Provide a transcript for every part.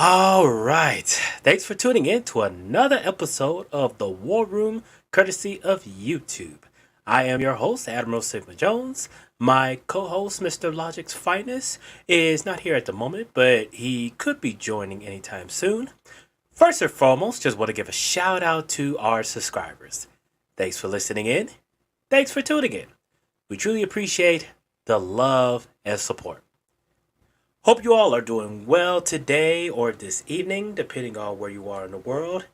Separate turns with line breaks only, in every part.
All right. Thanks for tuning in to another episode of The War Room, courtesy of YouTube. I am your host, Admiral Sigma Jones. My co host, Mr. Logic's Finest, is not here at the moment, but he could be joining anytime soon. First and foremost, just want to give a shout out to our subscribers. Thanks for listening in. Thanks for tuning in. We truly appreciate the love and support. Hope you all are doing well today or this evening, depending on where you are in the world.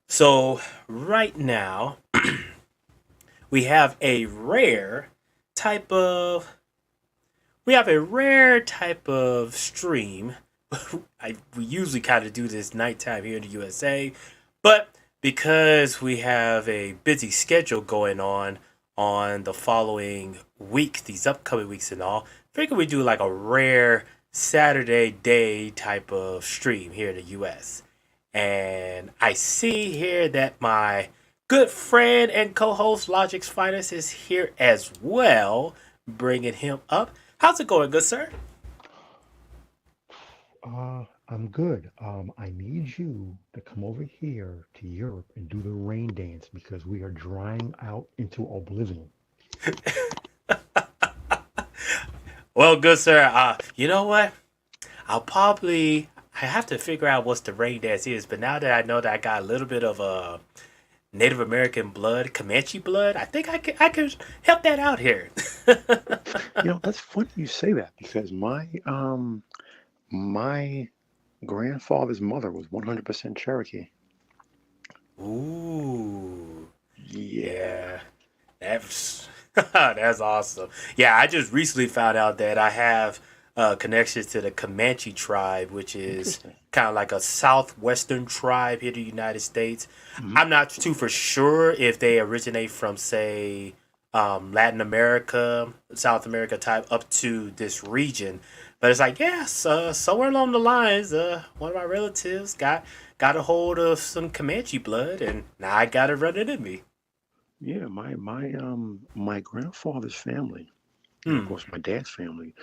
So, right now, we have a rare type of we have a rare type of stream. We usually kind of do this nighttime here in the USA, but because we have a busy schedule going on the following week, these upcoming weeks and all, figure we do like a rare Saturday day type of stream here in the US. And I see here that my good friend and co-host Logic's Finest is here as well, bringing him up. How's it going, good sir?
I'm good. I need you to come over here to Europe and do the rain dance because we are drying out into oblivion.
Well, good sir. You know what? I have to figure out what the rain dance is, but now that I know that I got a little bit of Native American blood, Comanche blood, I think I could help that out here.
That's funny you say that because my grandfather's mother was 100% Cherokee.
Ooh,
Yeah,
yeah. That's that's awesome. Yeah, I just recently found out that I have connections to the Comanche tribe, which is
interesting.
kind of like a southwestern tribe here in the United States.
Hmm.
I'm not too for sure if they originate from, say, Latin America, South America type up to this region. But it's like, yes, somewhere along the lines, one of my relatives got a hold of some Comanche blood, and now I got it running in me.
Yeah, my grandfather's family, and of
Hmm.
course my dad's family,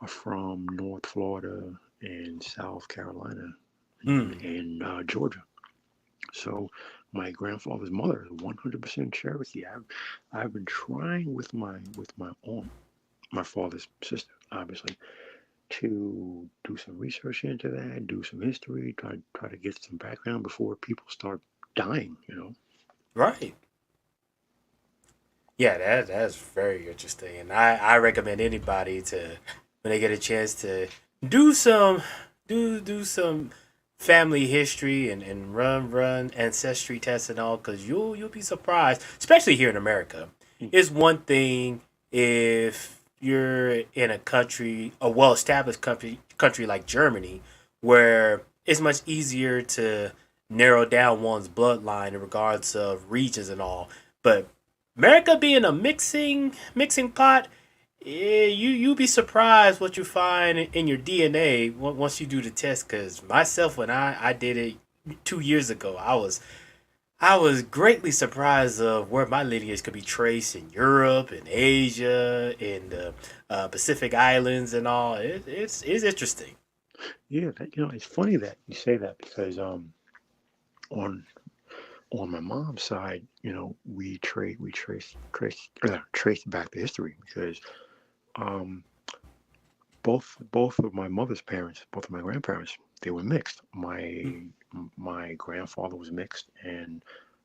are from North Florida and South Carolina and,
Hmm.
and Georgia. So my grandfather's mother is 100% Cherokee. I've been trying with my aunt, my father's sister, obviously, to do some research into that, do some history, try to get some background before people start dying.
Right. Yeah, that's very interesting, and I recommend anybody to when they get a chance to do some do some family history and run ancestry tests and all, because you'll be surprised, especially here in America. It's one thing if you're in a well established country like Germany, where it's much easier to narrow down one's bloodline in regards of regions and all, but America being a mixing pot, you be surprised what you find in your DNA once you do the test. Because myself, when I did it 2 years ago, I was greatly surprised of where my lineage could be traced in Europe and Asia, in the Pacific Islands and all. It's interesting.
Yeah, it's funny that you say that because on on my mom's side, we trace back the history because um both of my mother's parents, both of my grandparents, they were mixed. My grandfather was mixed, and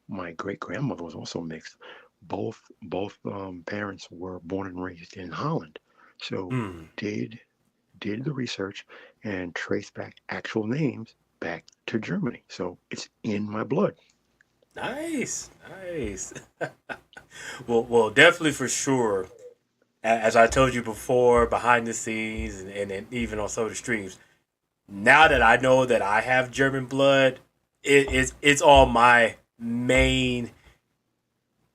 my great grandmother was also mixed. Both parents were born and raised in Holland, so
Mm.
did did the research and traced back actual names back to Germany. So it's in my blood.
Nice, nice. Well, definitely for sure. As I told you before, behind the scenes and even on some of the streams, now that I know that I have German blood, it's all my main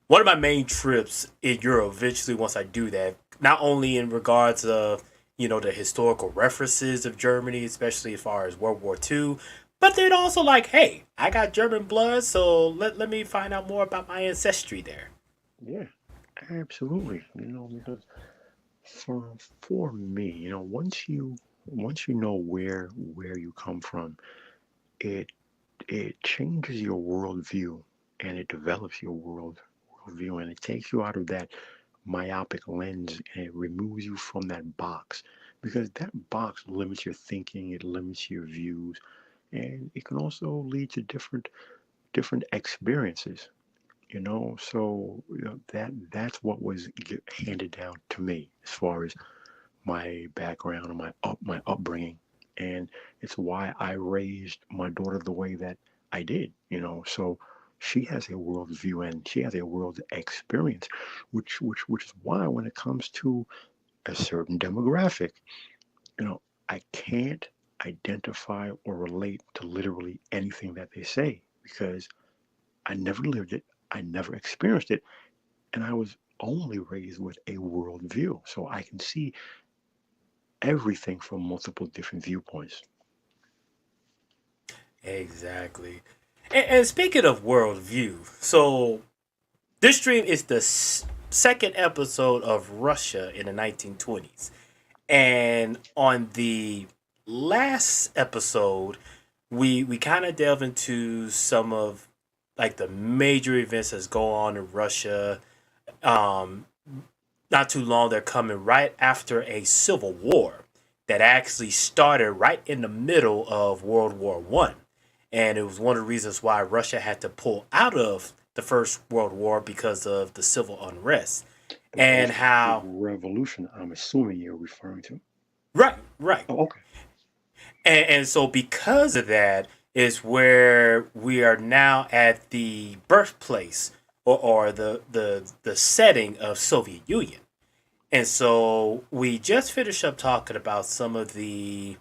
one of my main trips in Europe. Eventually, once I do that, not only in regards of the historical references of Germany, especially as far as World War II, but then also like, hey, I got German blood, so let me find out more about my ancestry there.
Yeah, absolutely. Because for me, once you know where you come from, it it changes your worldview and it develops your worldview and it takes you out of that myopic lens and it removes you from that box because that box limits your thinking, it limits your views, and it can also lead to different experiences. So that's what was handed down to me as far as my background and my upbringing, and it's why I raised my daughter the way that I did. So she has a worldview and she has a world experience, which is why when it comes to a certain demographic, you know, I can't identify or relate to literally anything that they say because I never lived it, I never experienced it, and I was only raised with a worldview, so I can see everything from multiple different viewpoints.
Exactly. And speaking of worldview, so this stream is the second episode of Russia in the 1920s. And on the last episode, we kind of delve into some of like the major events that's going on in Russia. Um, Not too long, they're coming right after a civil war that actually started right in the middle of World War I, and it was one of the reasons why Russia had to pull out of the First World War because of the civil unrest
The
and
Bolshevik
how.
Revolution, I'm assuming you're referring to.
Right, right.
Oh, okay.
And so because of that is where we are now at the birthplace or the setting of Soviet Union. And so we just finished up talking about um,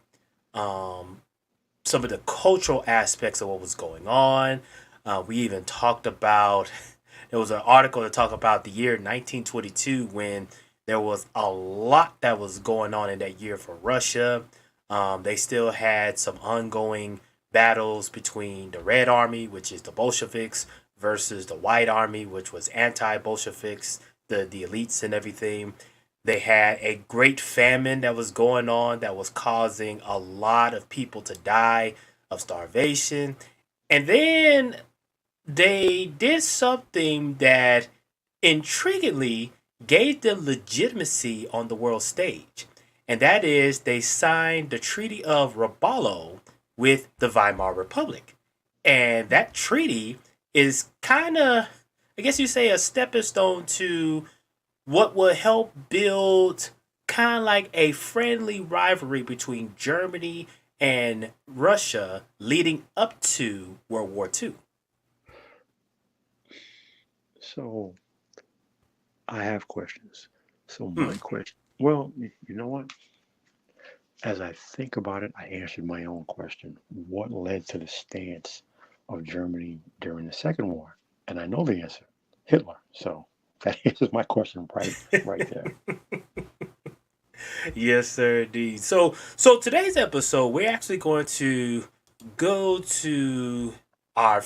some of the cultural aspects of what was going on. We even talked about there was an article that talked about the year 1922 when there was a lot that was going on in that year for Russia. They still had some ongoing battles between the Red Army, which is the Bolsheviks, versus the White Army, which was anti-Bolsheviks, the elites and everything. They had a great famine that was going on that was causing a lot of people to die of starvation. And then they did something that intriguingly gave them legitimacy on the world stage. And that is they signed the Treaty of Raballo with the Weimar Republic. And that treaty is kind of, I guess you say, a stepping stone to what will help build kind of like a friendly rivalry between Germany and Russia leading up to World War II.
So I have questions. So
Hmm.
my question, well, you know what? As I think about it, I answered my own question. What led to the stance of Germany during the Second War? And I know the answer, Hitler. So that answers my question right there.
Yes, sir, indeed. So today's episode, we're actually going to go to our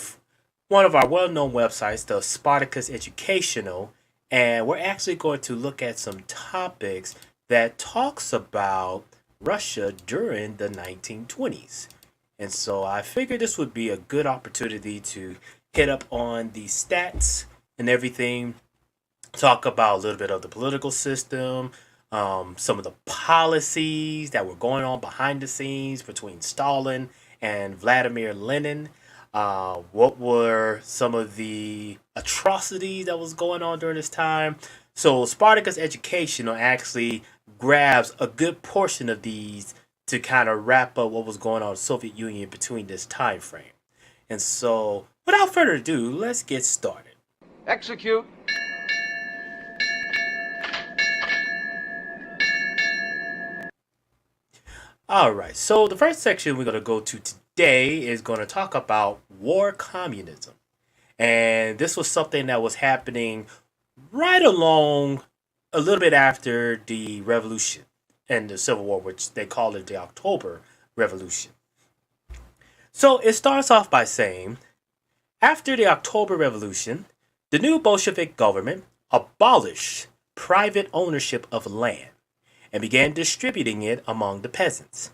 one of our well-known websites, the Spartacus Educational, and we're actually going to look at some topics that talks about Russia during the 1920s. And so I figured this would be a good opportunity to hit up on the stats and everything, talk about a little bit of the political system, some of the policies that were going on behind the scenes between Stalin and Vladimir Lenin. What were some of the atrocities that was going on during this time? So Spartacus Educational actually grabs a good portion of these to kind of wrap up what was going on in the Soviet Union between this time frame. And so, without further ado, let's get started.
Execute.
All right. So the first section we're going to go to today is going to talk about war communism. And this was something that was happening right along a little bit after the revolution and the Civil War, which they call it the October Revolution. So it starts off by saying after the October Revolution, the new Bolshevik government abolished private ownership of land and began distributing it among the peasants.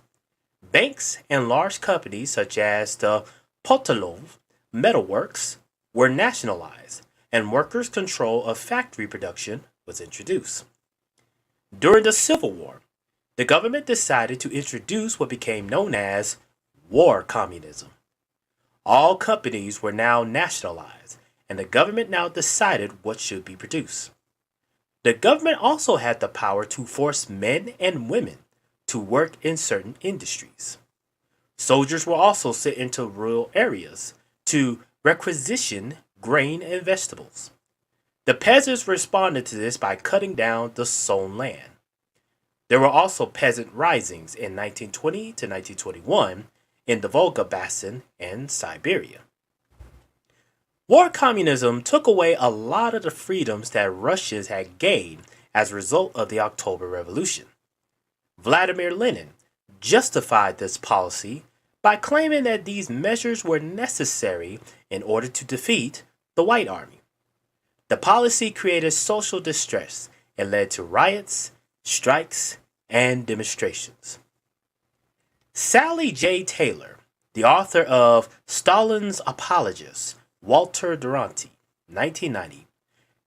Banks and large companies such as the Potolov Metalworks were nationalized, and workers' control of factory production was introduced. During the Civil War, the government decided to introduce what became known as war communism. All companies were now nationalized, and the government now decided what should be produced. The government also had the power to force men and women to work in certain industries. Soldiers were also sent into rural areas to requisition grain and vegetables. The peasants responded to this by cutting down the sown land. There were also peasant risings in 1920 to 1921 in the Volga Basin and Siberia. War communism took away a lot of the freedoms that Russians had gained as a result of the October Revolution. Vladimir Lenin justified this policy by claiming that these measures were necessary in order to defeat the White Army. The policy created social distress and led to riots, strikes, and demonstrations. Sally J. Taylor, the author of Stalin's Apologist, Walter Duranty, 1990,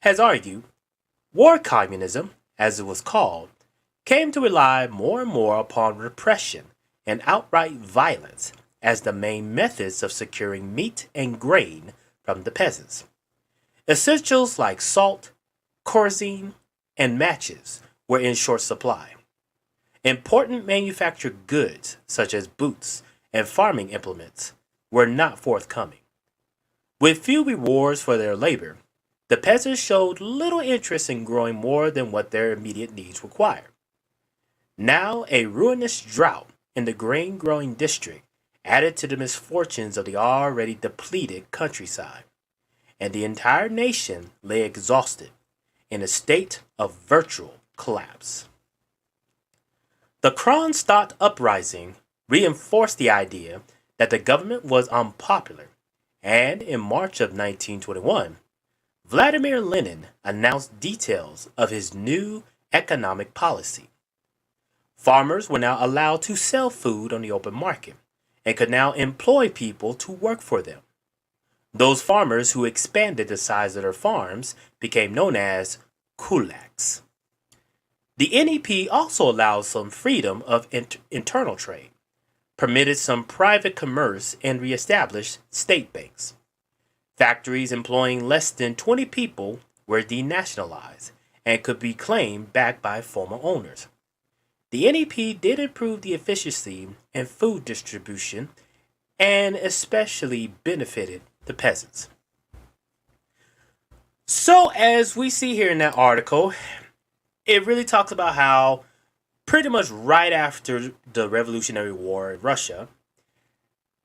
has argued war communism, as it was called, came to rely more and more upon repression and outright violence as the main methods of securing meat and grain from the peasants. Essentials like salt, kerosene, and matches were in short supply. Important manufactured goods, such as boots and farming implements, were not forthcoming. With few rewards for their labor, the peasants showed little interest in growing more than what their immediate needs required. Now, a ruinous drought in the grain growing district added to the misfortunes of the already depleted countryside, and the entire nation lay exhausted in a state of virtual collapse. The Kronstadt uprising reinforced the idea that the government was unpopular, and in March of 1921, Vladimir Lenin announced details of his new economic policy. Farmers were now allowed to sell food on the open market and could now employ people to work for them. Those farmers who expanded the size of their farms became known as kulaks. The NEP also allowed some freedom of internal trade, permitted some private commerce, and reestablished state banks. Factories employing less than 20 people were denationalized and could be claimed back by former owners. The NEP did improve the efficiency and food distribution and especially benefited the peasants. So, as we see here in that article, it really talks about how pretty much right after the Revolutionary War in Russia,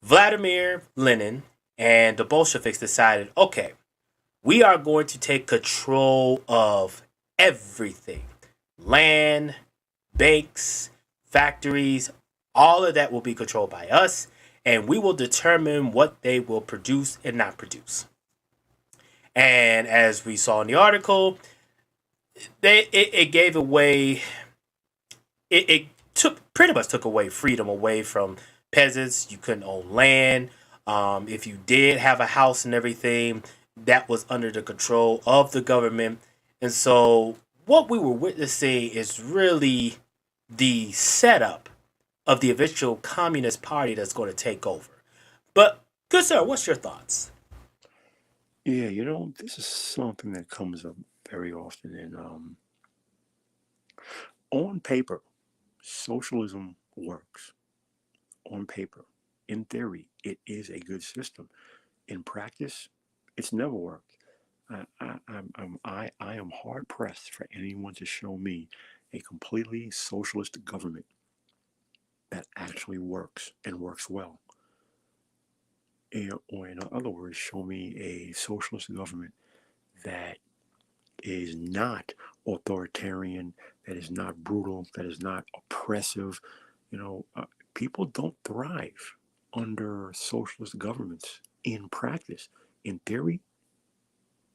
Vladimir Lenin and the Bolsheviks decided, okay, we are going to take control of everything: land, banks, factories, all of that will be controlled by us, and we will determine what they will produce and not produce. And as we saw in the article, it gave away, it took pretty much took away freedom away from peasants. You couldn't own land. If you did have a house and everything, that was under the control of the government. And so what we were witnessing is really the setup of the eventual Communist Party that's going to take over. But, good sir, what's your thoughts?
Yeah, this is something that comes up very often. And on paper, socialism works. On paper, in theory, it is a good system. In practice, it's never worked. I am hard pressed for anyone to show me a completely socialist government that actually works and works well. Or in other words, show me a socialist government that is not authoritarian, that is not brutal, that is not oppressive. You know, uh, People don't thrive under socialist governments in practice. In theory,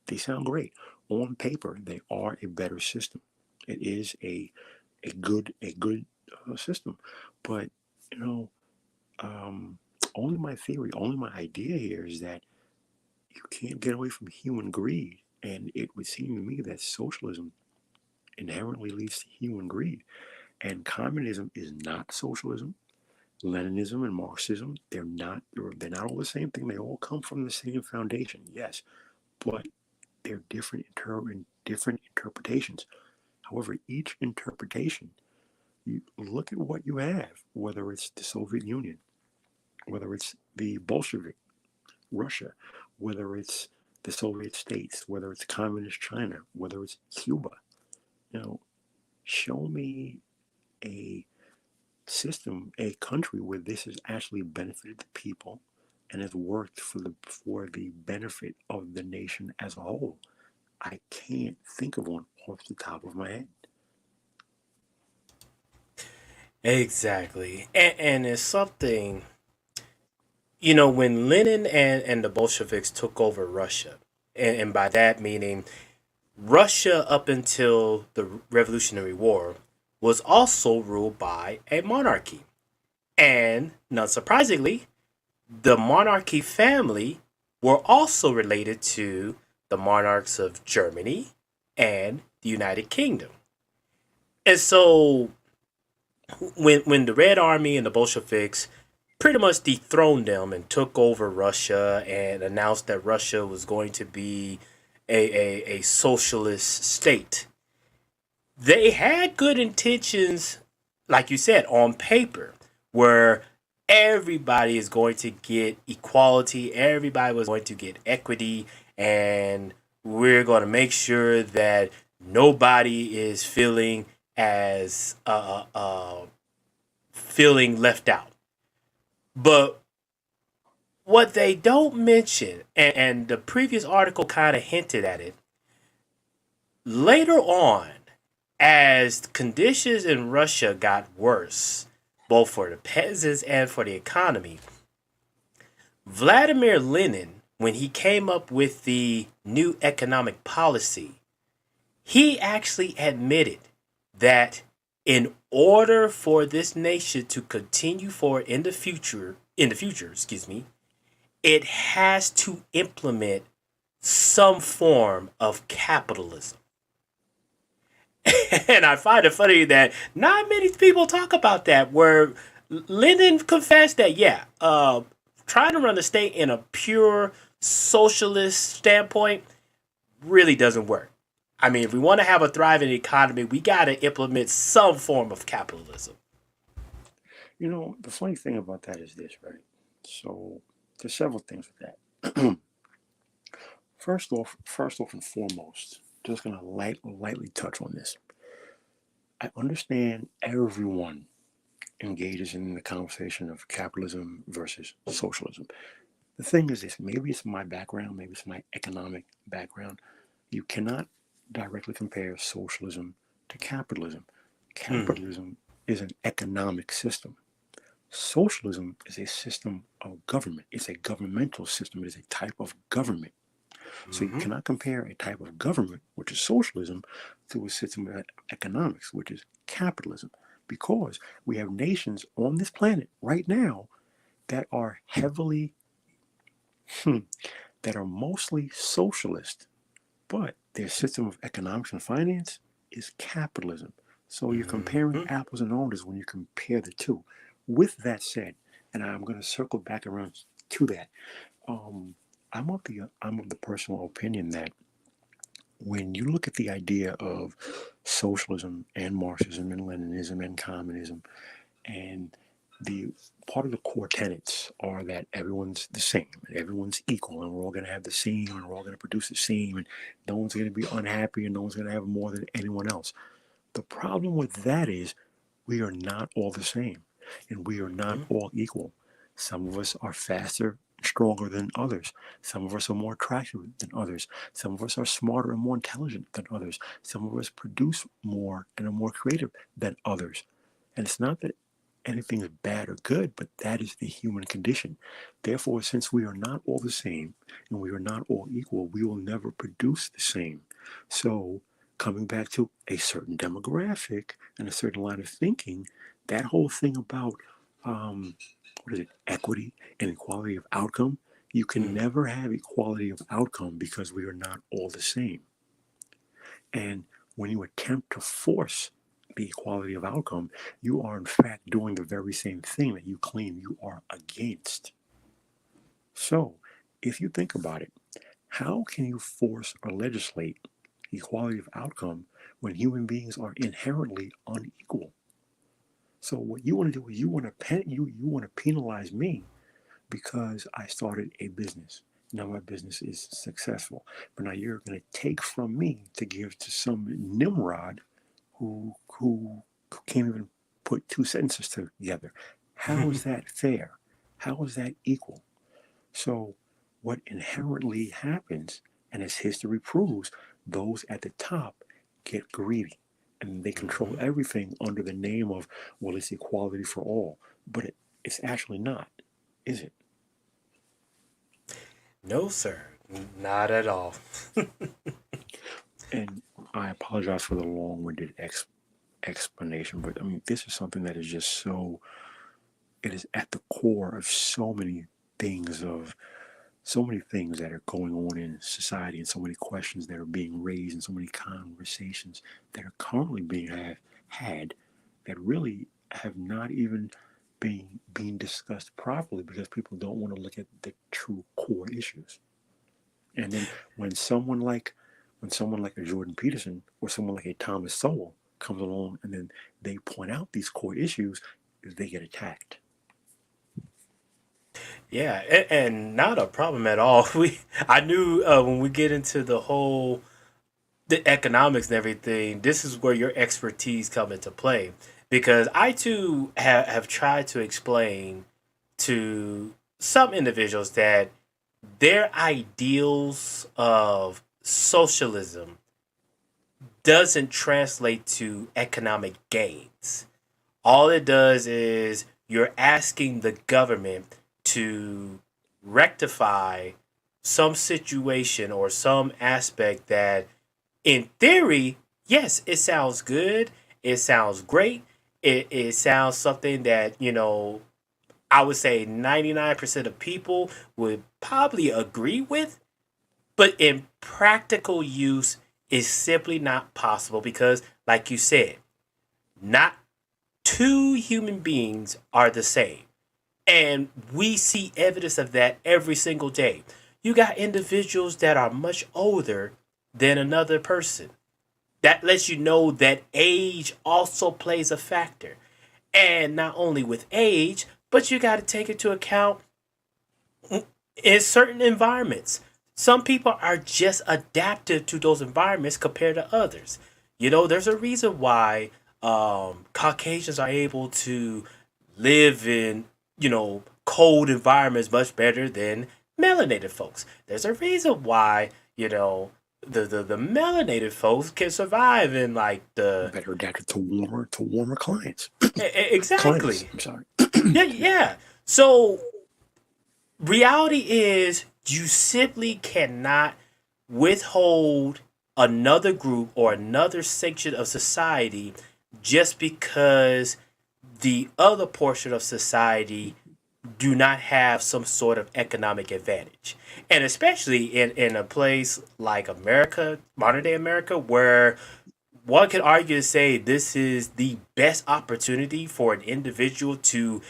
they sound great. On paper, they are a better system. It is a good system, but you know. Um, only my theory, only my idea here is that you can't get away from human greed. And it would seem to me that socialism inherently leads to human greed. And communism is not socialism. Leninism and Marxism, they're not all the same thing. They all come from the same foundation, yes, but they're different interpretations. However, each interpretation, you look at what you have, whether it's the Soviet Union, whether it's the Bolshevik Russia, whether it's the Soviet states, whether it's communist China, whether it's Cuba. You know, show me a system, a country where this has actually benefited the people and has worked for the benefit of the nation as a whole. I can't think of one off the top of my head.
Exactly. And it's something, you know, when Lenin and the Bolsheviks took over Russia, and by that meaning Russia up until the Revolutionary War was also ruled by a monarchy. And not surprisingly, the monarchy family were also related to the monarchs of Germany and the United Kingdom. And so when the Red Army and the Bolsheviks pretty much dethroned them and took over Russia and announced that Russia was going to be a socialist state, they had good intentions, like you said, on paper, where everybody is going to get equality, everybody was going to get equity, and we're going to make sure that nobody is as feeling left out. But what they don't mention, and the previous article kind of hinted at it, later on, as conditions in Russia got worse, both for the peasants and for the economy, Vladimir Lenin, when he came up with the new economic policy, he actually admitted that in order for this nation to continue forward in the future, excuse me, it has to implement some form of capitalism. And I find it funny that not many people talk about that. Where Lenin confessed that, yeah, trying to run the state in a pure socialist standpoint really doesn't work. I mean, if we want to have a thriving economy, we got to implement some form of capitalism.
You know, the funny thing about that is this, right? So there's several things with that. First off and foremost, just gonna lightly touch on this. I understand everyone engages in the conversation of capitalism versus socialism. The thing is this, maybe it's my background, maybe it's my economic background. You cannot directly compare socialism to capitalism.
Hmm.
Capitalism is an economic system. Socialism is a system of government. It's a governmental system. It is a type of government. So you
Mm-hmm.
cannot compare a type of government, which is socialism, to a system of economics, which is capitalism. Because we have nations on this planet right now that are heavily, that are mostly socialist, but their system of economics and finance is capitalism. So you're comparing
Mm-hmm.
apples and oranges when you compare the two. With that said, and I'm going to circle back around to that, um, I'm of the personal opinion that when you look at the idea of socialism and Marxism and Leninism and communism, and the part of the core tenets are that everyone's the same and everyone's equal and we're all going to have the same and we're all going to produce the same and no one's going to be unhappy and no one's going to have more than anyone else. The problem with that is we are not all the same and we are not
Mm-hmm.
all equal. Some of us are faster and stronger than others. Some of us are more attractive than others. Some of us are smarter and more intelligent than others. Some of us produce more and are more creative than others. And it's not that anything is bad or good, but that is the human condition. Therefore, since we are not all the same and we are not all equal, we will never produce the same. So, coming back to a certain demographic and a certain line of thinking, that whole thing about what is it, equity and equality of outcome. You can
Mm.
never have equality of outcome because we are not all the same. And when you attempt to force the equality of outcome, you are in fact doing the very same thing that you claim you are against. So, if you think about it, how can you force or legislate equality of outcome when human beings are inherently unequal? So what you want to do is you want to penalize me because I started a business. Now my business is successful, but now you're going to take from me to give to some Nimrod who can't even put two sentences together. How is that fair? How is that equal? So what inherently happens, and as history proves, those at the top get greedy and they control
Mhm.
everything under the name of, well, it's equality for all. But it's actually not, is it?
No, sir. Not at all.
And I apologize for the long-winded explanation, but I mean, this is something that is just so, it is at the core of things of so many things that are going on in society and so many questions that are being raised and so many conversations that are currently had that really have not even being discussed properly because people don't want to look at the true core issues. And then when someone like when someone like a Jordan Peterson or someone like a Thomas Sowell comes along and then they point out these core issues, they get attacked.
Yeah, and not a problem at all. I knew when we get into the economics and everything, this is where your expertise come into play because I too have tried to explain to some individuals that their ideals of socialism doesn't translate to economic gains. All it does is you're asking the government to rectify some situation or some aspect that, in theory, yes, it sounds good. It sounds great. It sounds something that, I would say 99% of people would probably agree with, but in practical use, is simply not possible because, like you said, not two human beings are the same. And we see evidence of that every single day. You got individuals that are much older than another person. That lets you know that age also plays a factor. And not only with age, but you got to take into account in certain environments. Some people are just adapted to those environments compared to others. There's a reason why Caucasians are able to live in, cold environments much better than melanated folks. There's a reason why, the melanated folks can survive in like the
Better adapted to warmer clients. Climates.
exactly.
I'm sorry.
Yeah, yeah. So reality is you simply cannot withhold another group or another section of society just because the other portion of society do not have some sort of economic advantage. And especially in a place like America, modern day America, where one could argue to say this is the best opportunity for an individual to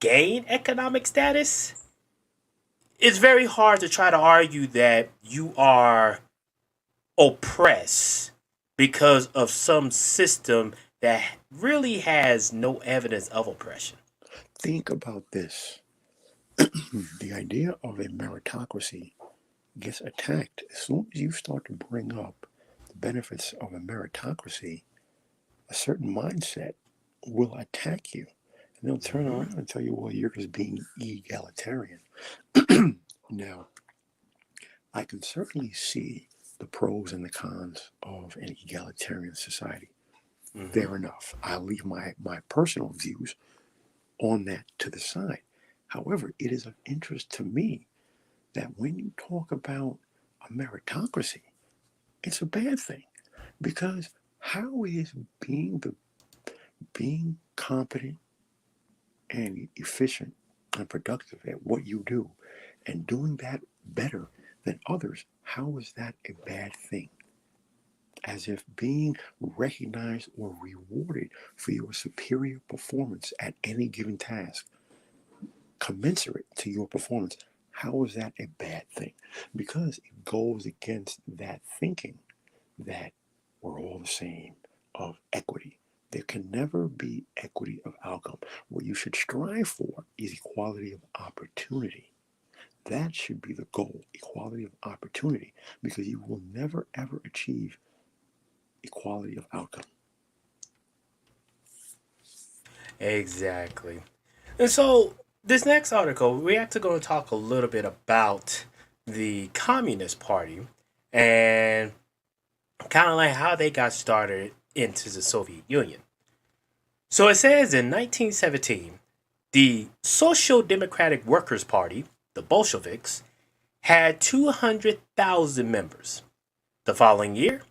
gain economic status. It's very hard to try to argue that you are oppressed because of some system that really has no evidence of oppression.
Think about this. The idea of a meritocracy gets attacked as soon as you start to bring up the benefits of a meritocracy. A certain mindset will attack you, and they'll turn
Hmm.
around and tell you, "Well, you're just being egalitarian." Now, I can certainly see the pros and the cons of an egalitarian society.
Hmm.
Fair enough. I'll leave my personal views on that to the side. However, it is of interest to me that when you talk about a meritocracy, it's a bad thing because how is being competent, and efficient and productive at what you do and doing that better than others, how is that a bad thing? As if being recognized or rewarded for your superior performance at any given task, commensurate to your performance, how is that a bad thing? Because it goes against that thinking that we're all the same, of equity. There can never be equity of outcome. What you should strive for is equality of opportunity. That should be the goal, equality of opportunity, because you will never ever achieve equality of outcome.
Exactly. And so, this next article, we're actually going to talk a little bit about the Communist Party and kind of like how they got started into the Soviet Union. So, it says in 1917, the Social Democratic Workers' Party, the Bolsheviks, had 200,000 members. The following year,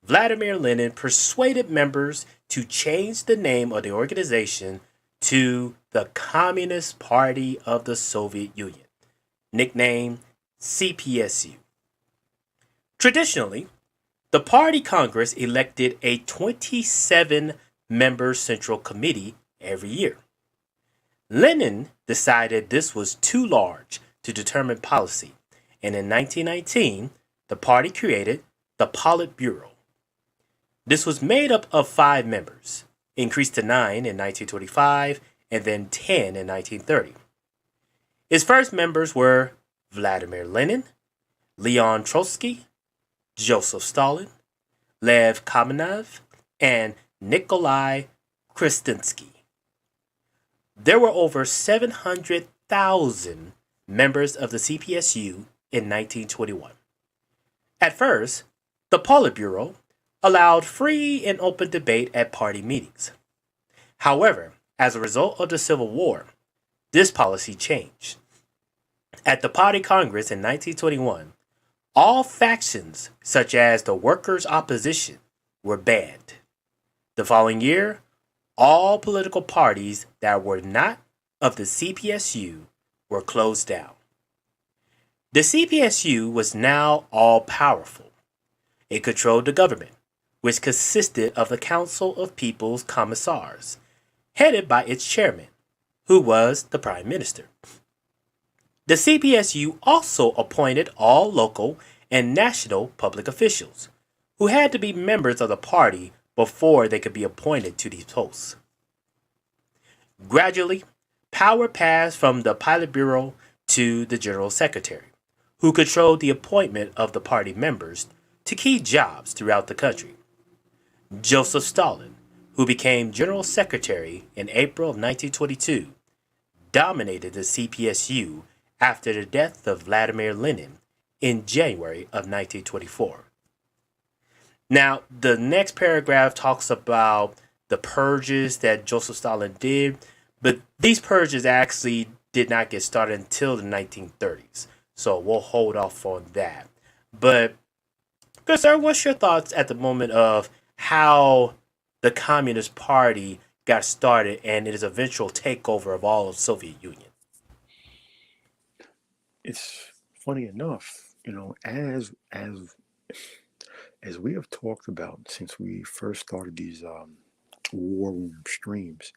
Vladimir Lenin persuaded members to change the name of the organization to the Communist Party of the Soviet Union, nicknamed CPSU. Traditionally, the party Congress elected a 27-member Central Committee every year. Lenin decided this was too large to determine policy, and in 1919, the party created the Politburo. This was made up of 5 members, increased to 9 in 1925 and then 10 in 1930. Its first members were Vladimir Lenin, Leon Trotsky, Joseph Stalin, Lev Kamenev, and Nikolai Kristinsky. There were over 700,000 members of the CPSU in 1921. At first, the Politburo allowed free and open debate at party meetings. However, as a result of the Civil War, this policy changed. At the Party Congress in 1921, all factions, such as the workers' opposition, were banned. The following year, all political parties that were not of the CPSU were closed down. The CPSU was now all powerful. It controlled the government, which consisted of the Council of People's Commissars, headed by its chairman, who was the Prime Minister. The CPSU also appointed all local and national public officials, who had to be members of the party before they could be appointed to these posts. Gradually, power passed from the Politburo to the General Secretary, who controlled the appointment of the party members to key jobs throughout the country. Joseph Stalin, who became General Secretary in April of 1922, dominated the CPSU after the death of Vladimir Lenin in January of 1924. Now, the next paragraph talks about the purges that Joseph Stalin did, but these purges actually did not get started until the 1930s. So we'll hold off on that. But, good sir, what's your thoughts at the moment of how the Communist Party got started and its eventual takeover of all of Soviet Union?
It's funny enough, as we have talked about since we first started these war room streams,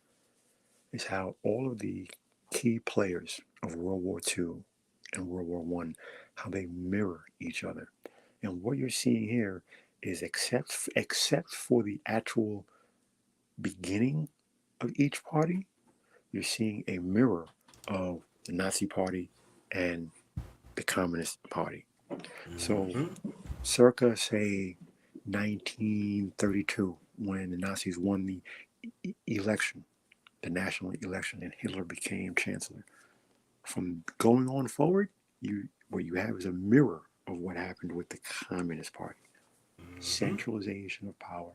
is how all of the key players of World War II and World War One, how they mirror each other. And what you're seeing here is except for the actual beginning of each party, you're seeing a mirror of the Nazi Party and the Communist Party. So, circa, say, 1932, when the Nazis won the election, the national election, and Hitler became chancellor. From going on forward, what you have is a mirror of what happened with the Communist Party. Centralization of power,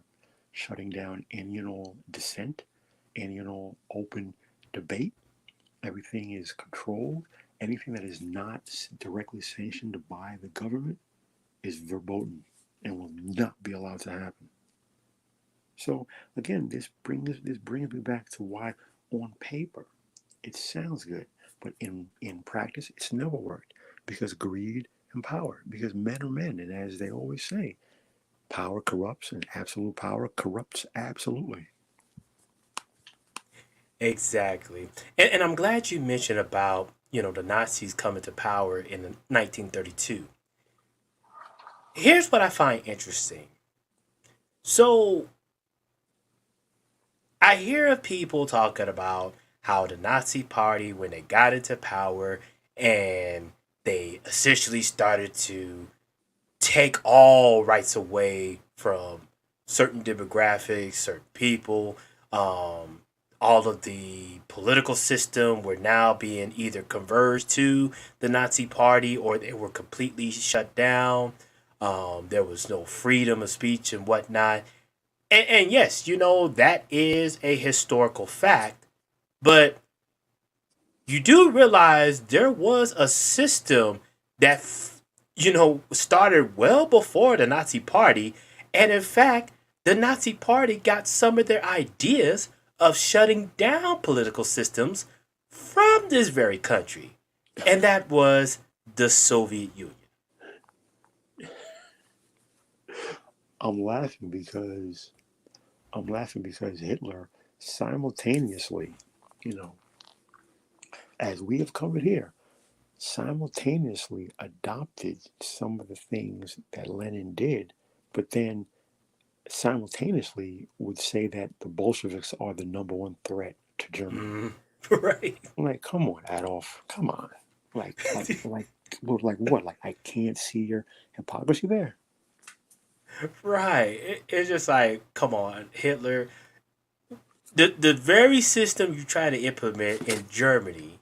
shutting down any and all dissent, any and all open debate. Everything is controlled. Anything that is not directly sanctioned by the government is verboten and will not be allowed to happen. So again, this brings me back to why, on paper, It sounds good, but in practice, it's never worked because greed and power. Because men are men, and as they always say, power corrupts, and absolute power corrupts absolutely.
Exactly. And I'm glad you mentioned about, the Nazis coming to power in 1932. Here's what I find interesting. So, I hear of people talking about how the Nazi party, when they got into power and they essentially started to take all rights away from certain demographics, certain people. Um, all of the political system were now being either converged to the Nazi Party or they were completely shut down. There was no freedom of speech and whatnot. And yes, that is a historical fact, but you do realize there was a system that started well before the Nazi Party, and in fact, the Nazi Party got some of their ideas of shutting down political systems from this very country, and that was the Soviet Union.
I'm laughing because I'm laughing because Hitler simultaneously, you know, as we have covered here, simultaneously adopted some of the things that Lenin did, but then simultaneously would say that the Bolsheviks are the number one threat to Germany.
Mm, right.
I'm like, come on, Adolf, come on. Well, like what? Like I can't see your hypocrisy there.
Right. It's just like, come on, Hitler. The very system you try to implement in Germany,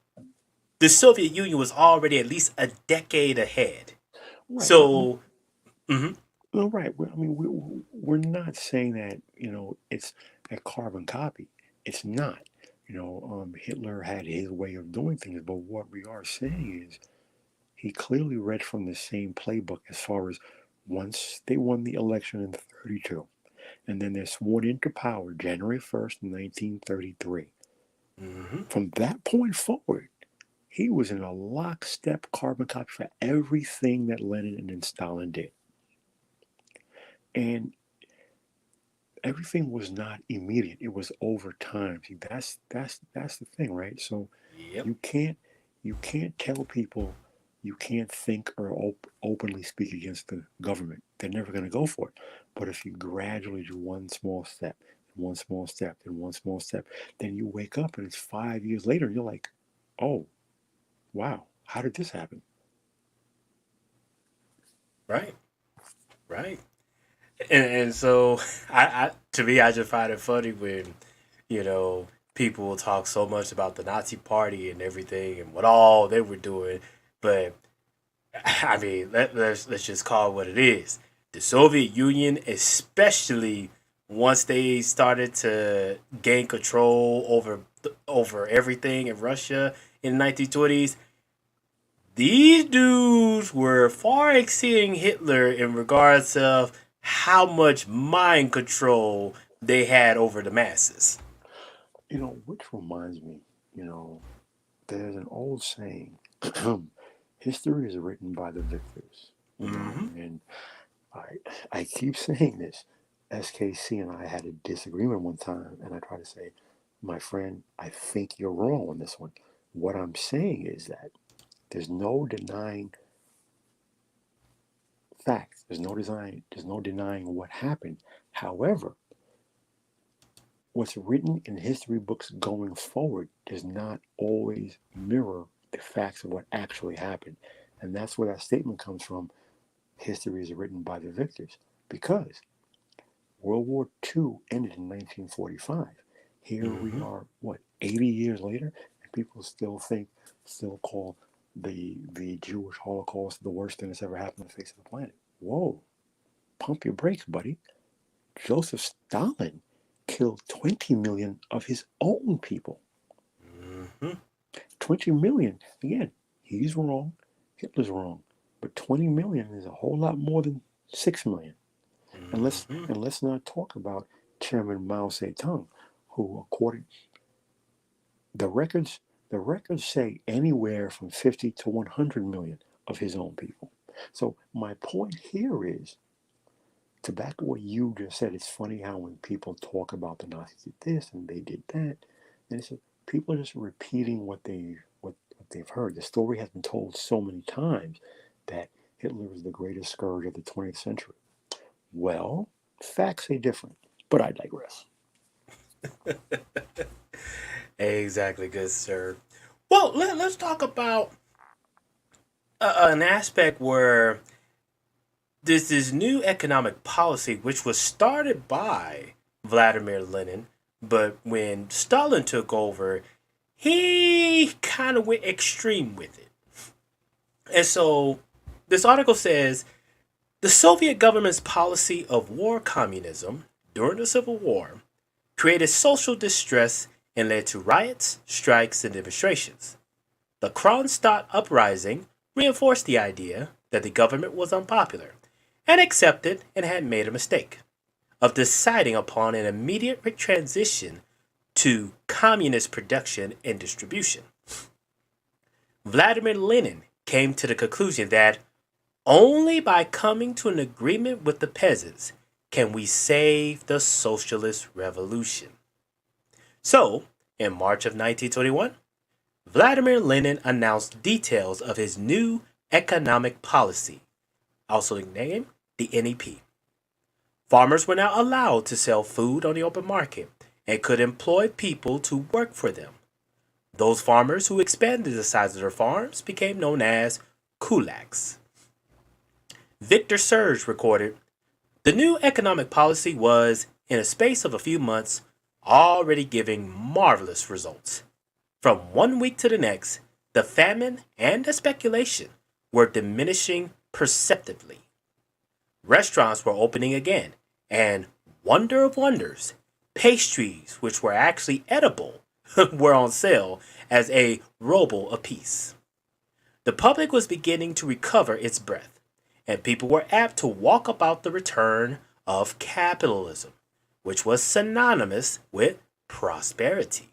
the Soviet Union was already at least a decade ahead.
Right.
So, mhm,
No, right. I mean, we're not saying that it's a carbon copy. It's not. Hitler had his way of doing things, but what we are saying is he clearly read from the same playbook as far as once they won the election in 32, and then they're sworn into power January 1st, 1933.
mhm,
From that point forward, he was in a lockstep carbon copy for everything that Lenin and then Stalin did. And everything was not immediate. It was over time. See, that's the thing, right? So
yep,
you can't you can't tell people you can't think or openly speak against the government. They're never going to go for it. But if you gradually do one small step, one small step, and one small step, then you wake up and it's 5 years later and you're like, oh, wow, how did this happen?
right, right. And so, to me, I just find it funny when, you know, people will talk so much about the Nazi Party and everything and what all they were doing, but I mean, let's just call it what it is. The Soviet Union, especially once they started to gain control over everything in Russia in the 1920s, these dudes were far exceeding Hitler in regards of how much mind control they had over the masses.
Which reminds me, you know, there's an old saying, history is written by the victors,
Mm-hmm.
and I I keep saying this. SKC and I had a disagreement one time, and I try to say, my friend, I think you're wrong on this one. What I'm saying is that there's no denying facts. There's no denying what happened. However, what's written in history books going forward does not always mirror the facts of what actually happened. And that's where that statement comes from. History is written by the victors. Because World War II ended in 1945. Here we
Mm-hmm.
are, what, 80 years later, and people still call the Jewish Holocaust the worst thing that's ever happened on the face of the planet. Whoa, pump your brakes, buddy. Joseph Stalin killed 20 million of his own people.
Mm-hmm.
20 million, again, he's wrong, Hitler's wrong, but 20 million is a whole lot more than 6 million. And let's
Mm-hmm.
and let's not talk about Chairman Mao Zedong, who, according the records The records say anywhere from 50 to 100 million of his own people. So my point here is, to back to what you just said, it's funny how when people talk about the Nazis did this and they did that, and it's people are just repeating what they've heard. The story has been told so many times that Hitler was the greatest scourge of the 20th century. Well, facts say different, but I digress.
Exactly, good sir. Well, let's talk about an aspect where there's this new economic policy which was started by Vladimir Lenin, but when Stalin took over, he kind of went extreme with it. And so this article says the Soviet government's policy of war communism during the Civil War created social distress and led to riots, strikes, and demonstrations. The Kronstadt uprising reinforced the idea that the government was unpopular and accepted and had made a mistake of deciding upon an immediate transition to communist production and distribution. Vladimir Lenin came to the conclusion that only by coming to an agreement with the peasants can we save the socialist revolution. So, in March of 1921, Vladimir Lenin announced details of his new economic policy, also named the NEP. Farmers were now allowed to sell food on the open market and could employ people to work for them. Those farmers who expanded the size of their farms became known as kulaks. Victor Serge recorded, the new economic policy was, in a space of a few months, already giving marvelous results. From one week to the next, the famine and the speculation were diminishing perceptibly. Restaurants were opening again, and wonder of wonders, pastries, which were actually edible, were on sale as a ruble apiece. The public was beginning to recover its breath, and people were apt to walk about the return of capitalism, which was synonymous with prosperity.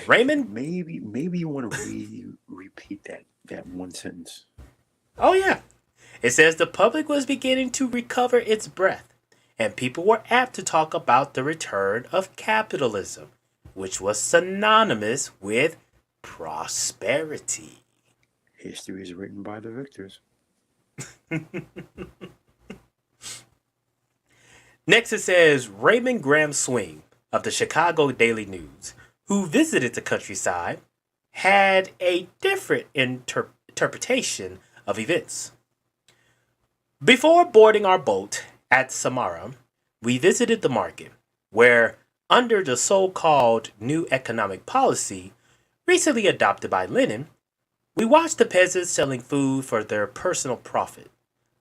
Raymond,
Maybe you want to repeat that one sentence.
oh yeah, it says the public was beginning to recover its breath, and people were apt to talk about the return of capitalism, which was synonymous with prosperity.
History is written by the victors.
Next, it says Raymond Graham Swing of the Chicago Daily News, who visited the countryside, had a different interpretation of events. Before boarding our boat at Samara, we visited the market, where, under the so called new economic policy recently adopted by Lenin, we watched the peasants selling food for their personal profit,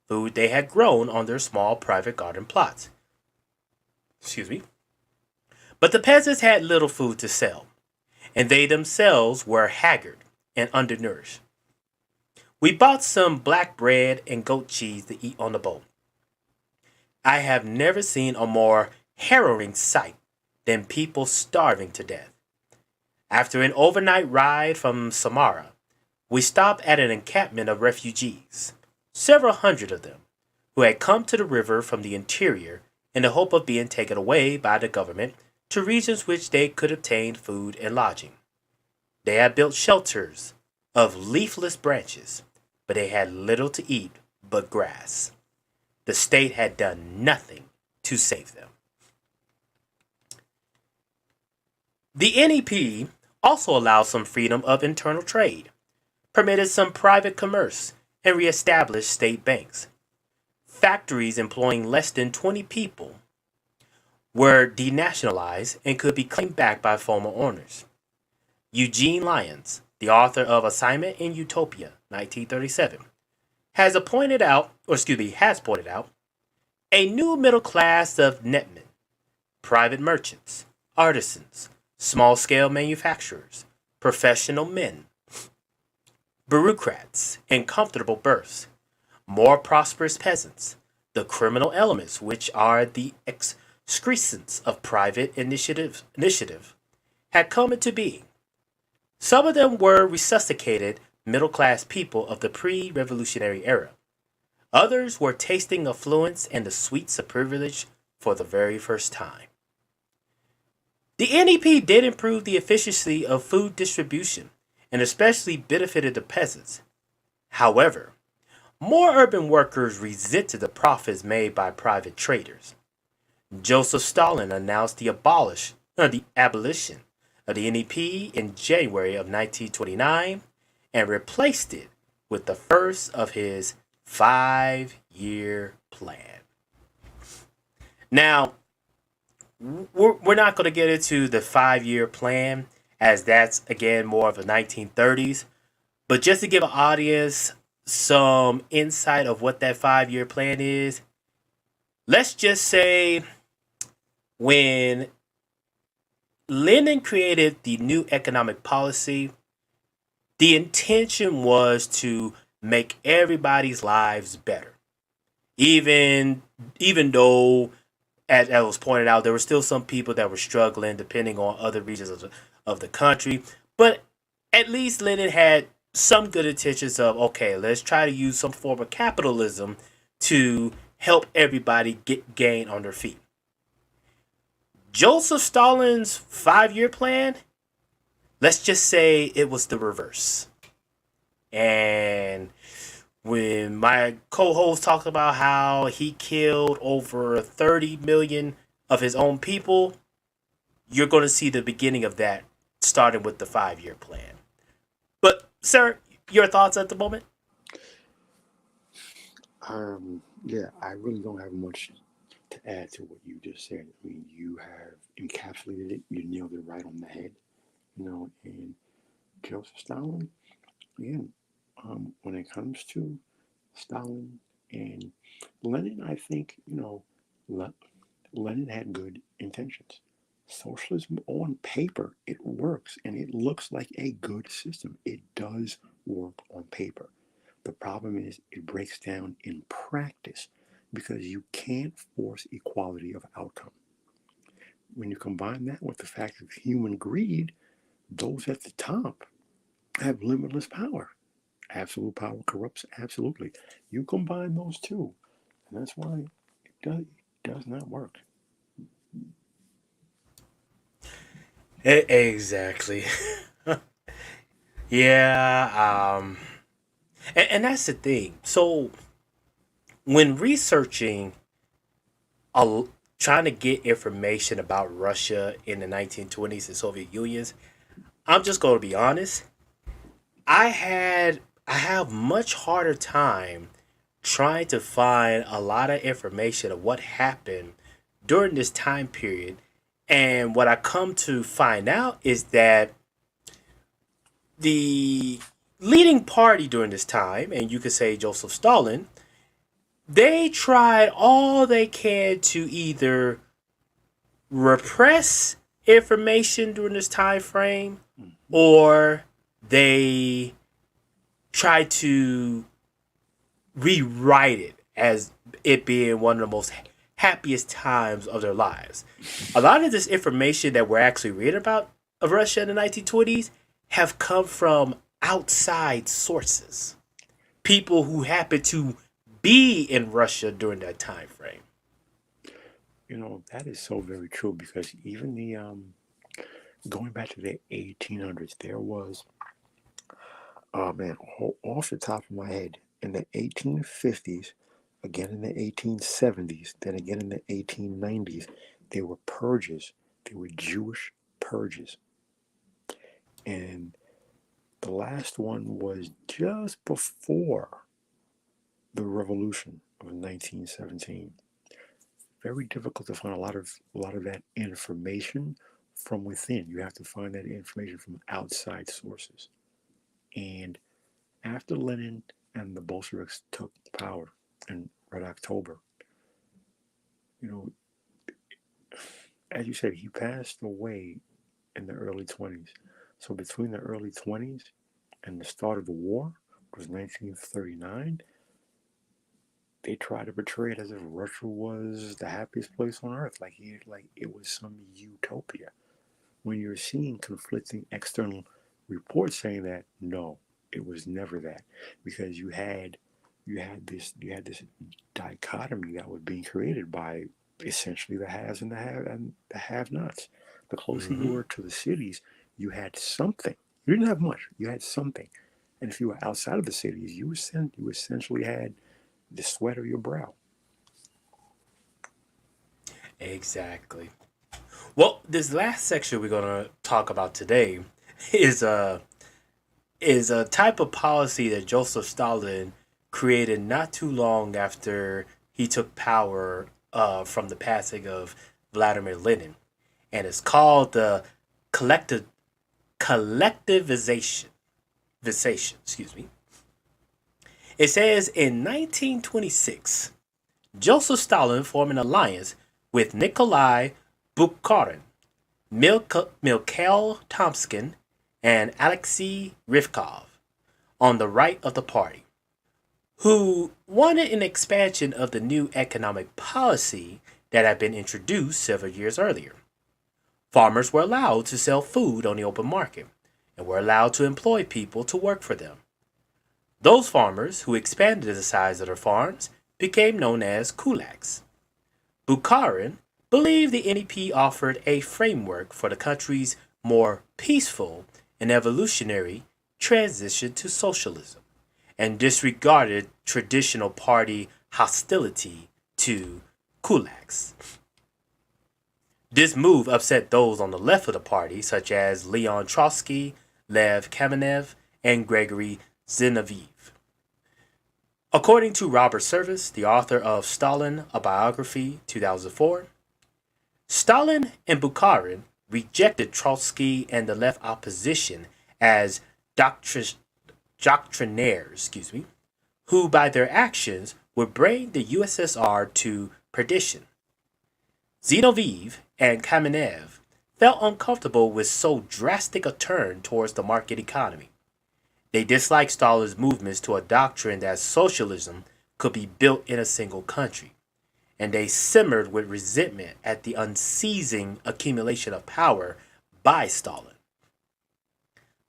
food they had grown on their small private garden plots. Excuse me. But the peasants had little food to sell, and they themselves were haggard and undernourished. We bought some black bread and goat cheese to eat on the boat. I have never seen a more harrowing sight than people starving to death. After an overnight ride from Samara, we stopped at an encampment of refugees, several hundred of them, who had come to the river from the interior in the hope of being taken away by the government to regions which they could obtain food and lodging. They had built shelters of leafless branches, but they had little to eat but grass. The state had done nothing to save them. The NEP also allowed some freedom of internal trade, permitted some private commerce, and reestablished state banks. Factories employing less than 20 people were denationalized and could be claimed back by former owners. Eugene Lyons, the author of Assignment in Utopia, 1937, has pointed out, a new middle class of netmen, private merchants, artisans, small-scale manufacturers, professional men, bureaucrats in comfortable berths, more prosperous peasants, the criminal elements which are the excrescence of private initiative had come into being. Some of them were resuscitated middle class people of the pre revolutionary era. Others were tasting affluence and the sweets of privilege for the very first time. The NEP did improve the efficiency of food distribution and especially benefited the peasants. However, more urban workers resented the profits made by private traders. Joseph Stalin announced the abolition of the NEP in January of 1929 and replaced it with the first of his 5-year plan. Now, we're not going to get into the 5-year plan as that's again more of the 1930s, but just to give an audience some insight of what that 5-year plan is, let's just say when Lenin created the new economic policy, the intention was to make everybody's lives better. Even even though, as was pointed out, there were still some people that were struggling depending on other regions of the country. But at least Lenin had some good intentions of, okay, let's try to use some form of capitalism to help everybody get gain on their feet. Joseph Stalin's 5-year plan, let's just say it was the reverse. And when my co-host talked about how he killed over 30 million of his own people, you're going to see the beginning of that starting with the 5-year plan. But, sir, your thoughts at the moment?
Yeah, I really don't have much to add to what you just said. I mean, you have encapsulated it. You nailed it right on the head. And Joseph Stalin, again, when it comes to Stalin and Lenin, I think, Lenin had good intentions. Socialism on paper, it works and it looks like a good system. It does work on paper. The problem is it breaks down in practice because you can't force equality of outcome. When you combine that with the fact of human greed, those at the top have limitless power. Absolute power corrupts absolutely. You combine those two, and that's why it does not work.
Exactly. Yeah, and that's the thing. So when researching, a, trying to get information about Russia in the 1920s and Soviet Unions, I'm just going to be honest. I have much harder time trying to find a lot of information of what happened during this time period. And what I come to find out is that the leading party during this time, and you could say Joseph Stalin, they tried all they can to either repress information during this time frame
Mhm.
or they tried to rewrite it as it being one of the most happiest times of their lives. A lot of this information that we're actually reading about of Russia in the 1920s have come from outside sources, people who happen to be in Russia during that time frame.
That is so very true because even the going back to the 1800s, there was, oh man, off the top of my head, in the 1850s, again in the 1870s, then again in the 1890s, there were purges. There were Jewish purges. And the last one was just before the revolution of 1917. Very difficult to find a lot of that information from within. You have to find that information from outside sources. And after Lenin and the Bolsheviks took power in Red October, you know, as you said, he passed away in the early 20s. So between the early 20s and the start of the war, which was 1939, they tried to portray it as if Russia was the happiest place on earth, like it was some utopia. When you're seeing conflicting external reports saying that no, it was never that, because you had this dichotomy that was being created by essentially the haves and the have-nots. The closer you
Hmm.
were to the cities, you had something. You didn't have much. You had something, and if you were outside of the cities, you essentially had the sweat of your brow.
Exactly. Well, this last section we're gonna talk about today is a is a type of policy that Joseph Stalin created not too long after he took power from the passing of Vladimir Lenin, and it's called the collective collectivization. Excuse me. It says in 1926, Joseph Stalin formed an alliance with Nikolai Bukharin, Mikhail Tomskin, and Alexei Rivkov on the right of the party, who wanted an expansion of the new economic policy that had been introduced several years earlier. Farmers were allowed to sell food on the open market and were allowed to employ people to work for them. Those farmers who expanded the size of their farms became known as kulaks. Bukharin believed the NEP offered a framework for the country's more peaceful and evolutionary transition to socialism, and disregarded traditional party hostility to kulaks. This move upset those on the left of the party, such as Leon Trotsky, Lev Kamenev, and Gregory Zinoviev. According to Robert Service, the author of Stalin, a Biography, 2004, Stalin and Bukharin rejected Trotsky and the left opposition as doctri- doctrinaires, who by their actions would bring the USSR to perdition. Zinoviev and Kamenev felt uncomfortable with so drastic a turn towards the market economy. They disliked Stalin's movements to a doctrine that socialism could be built in a single country, and they simmered with resentment at the unceasing accumulation of power by Stalin.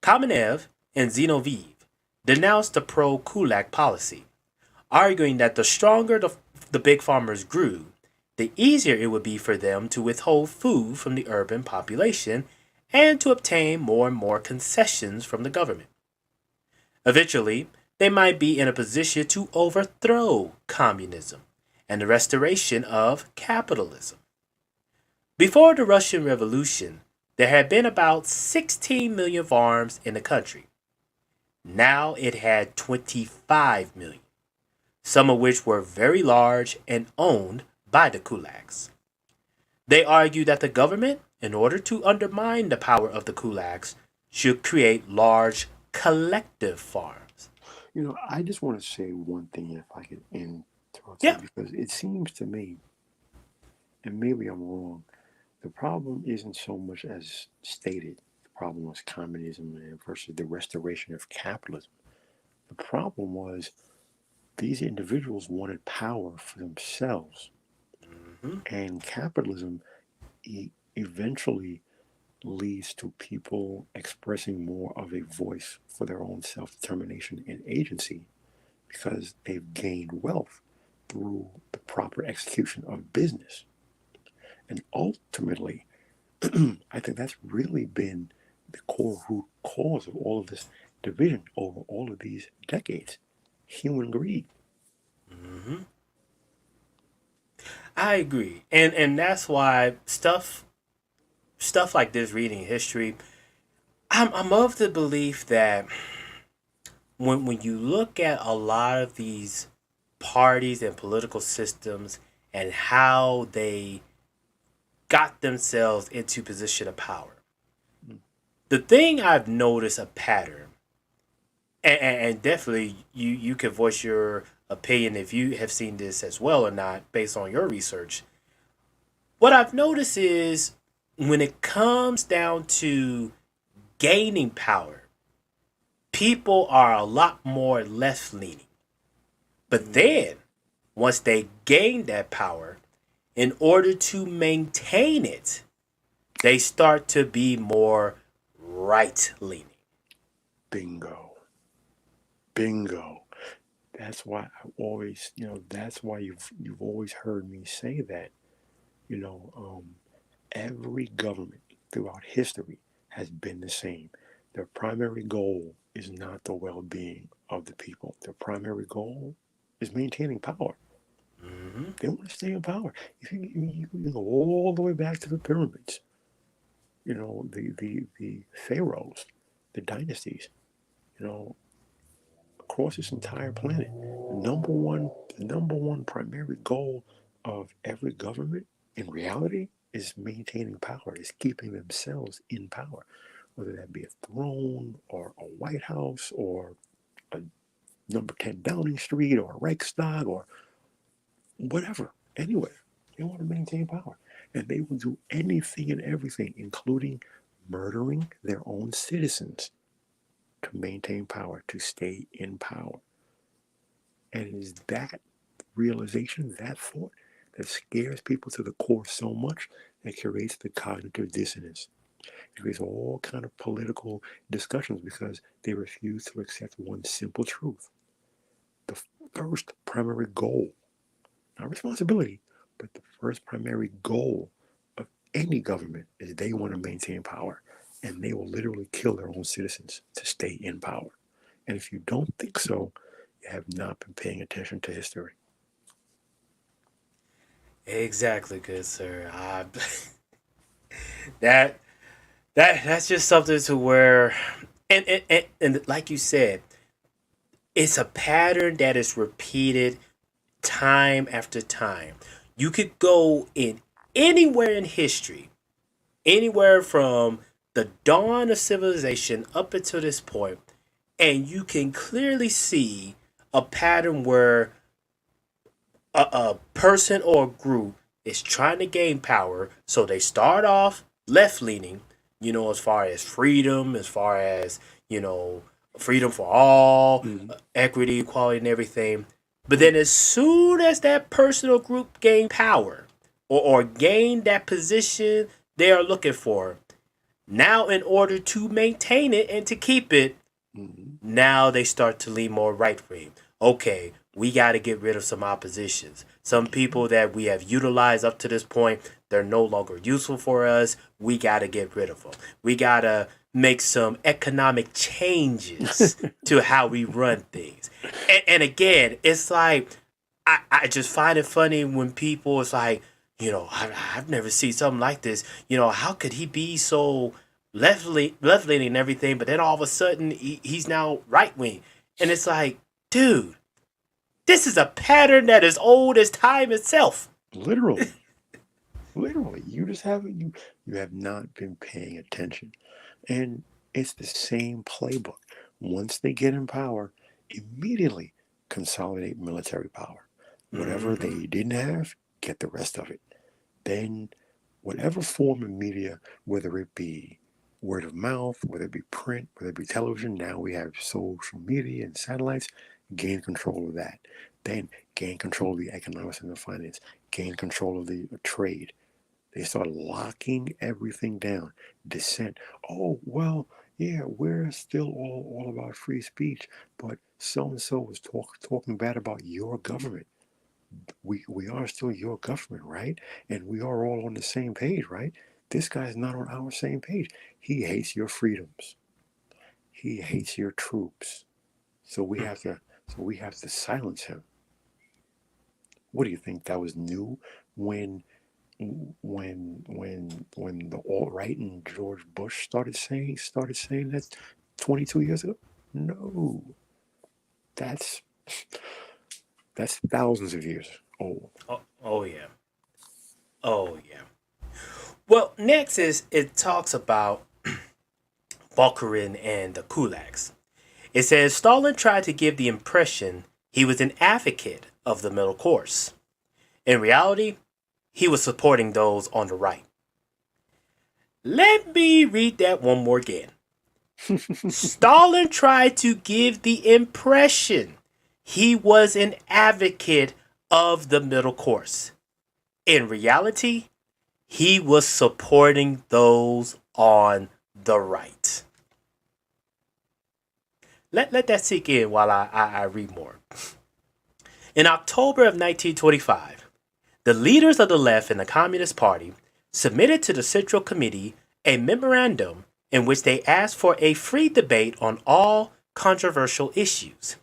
Kamenev and Zinoviev denounced the pro Kulak policy, arguing that the stronger the big farmers grew, the easier it would be for them to withhold food from the urban population and to obtain more and more concessions from the government. Eventually, they might be in a position to overthrow communism and the restoration of capitalism. Before the Russian Revolution, there had been about 16 million farms in the country. Now it had 25 million, some of which were very large and owned by the kulaks. They argued that the government, in order to undermine the power of the kulaks, should create large collective farms.
I just want to say one thing, if I could interrupt you,
Yeah.
because it seems to me, and maybe I'm wrong, the problem isn't so much as stated. The problem was communism versus the restoration of capitalism. The problem was these individuals wanted power for themselves,
Hmm.
and capitalism eventually leads to people expressing more of a voice for their own self determination and agency because they've gained wealth through the proper execution of business. And ultimately, I think that's really been the core root cause of all of this division over all of these decades: human greed.
Hmm. I agree, and that's why stuff like this, reading history, I'm of the belief that when you look at a lot of these parties and political systems and how they got themselves into position of power, the thing I've noticed a pattern, and definitely you can voice your opinion if you have seen this as well or not based on your research. What I've noticed is when it comes down to gaining power, people are a lot more left leaning. But
Mm,
then, once they gain that power, in order to maintain it, they start to be more right leaning.
Bingo. Bingo. That's why I always, that's why you've always heard me say that, you know, every government throughout history has been the same. Their primary goal is not the well-being of the people. Their primary goal is maintaining power.
Hmm.
They want to stay in power. You can go all the way back to the pyramids, the pharaohs, the dynasties, you know, across this entire planet. The number one primary goal of every government in reality is maintaining power, is keeping themselves in power, whether that be a throne or a White House or a number 10 Downing Street or a Reichstag or whatever, anywhere. They want to maintain power. And they will do anything and everything, including murdering their own citizens to maintain power, to stay in power. And it is that realization, that thought, that scares people to the core so much that creates the cognitive dissonance. It creates all kind of political discussions because they refuse to accept one simple truth. The first primary goal, not responsibility, but the first primary goal of any government is they want to maintain power. And they will literally kill their own citizens to stay in power. And if you don't think so, you have not been paying attention to history.
Exactly, good sir. That that's just something to where, and like you said, it's a pattern that is repeated time after time. You could go in anywhere in history, anywhere from the dawn of civilization up until this point, and you can clearly see a pattern where a person or a group is trying to gain power. So they start off left leaning, as far as freedom, as far as, you know, freedom for all,
Mm-hmm.
equity, equality, and everything. But then as soon as that person or group gain power or gain that position they are looking for, now in order to maintain it and to keep it,
Mm-hmm.
now they start to lean more right wing. Okay, we got to get rid of some oppositions. Some people that we have utilized up to this point, they're no longer useful for us. We got to get rid of them. We got to make some economic changes to how we run things. And again, it's like, I just find it funny when people, it's like, I've never seen something like this. How could he be so left leaning and everything, but then all of a sudden he's now right wing, and it's like, dude, this is a pattern that is old as time itself.
Literally, literally, you just haven't you have not been paying attention, and it's the same playbook. Once they get in power, immediately consolidate military power. Whatever
Mm-hmm.
they didn't have, get the rest of it. Then, whatever form of media, whether it be word of mouth, whether it be print, whether it be television, now we have social media and satellites, gain control of that. Then gain control of the economics and the finance, gain control of the trade. They start locking everything down. Dissent. Oh, well, yeah, we're still all about free speech, but so and so was talking bad about your government. We are still your government, right? And we are all on the same page, right? This guy's not on our same page. He hates your freedoms. He hates your troops. So we have to silence him. What do you think, that was new when when the alt right and George Bush started saying that 22 years ago? No, that's that's thousands of years old.
Oh yeah. Oh yeah. Well, next is it talks about Bukharin and the kulaks. It says Stalin tried to give the impression he was an advocate of the middle course. In reality, he was supporting those on the right. Let me read that one more again. Stalin tried to give the impression he was an advocate of the middle course. In reality, he was supporting those on the right. Let that sink in while I read more. In October of 1925, the leaders of the left in the Communist Party submitted to the Central Committee a memorandum in which they asked for a free debate on all controversial issues.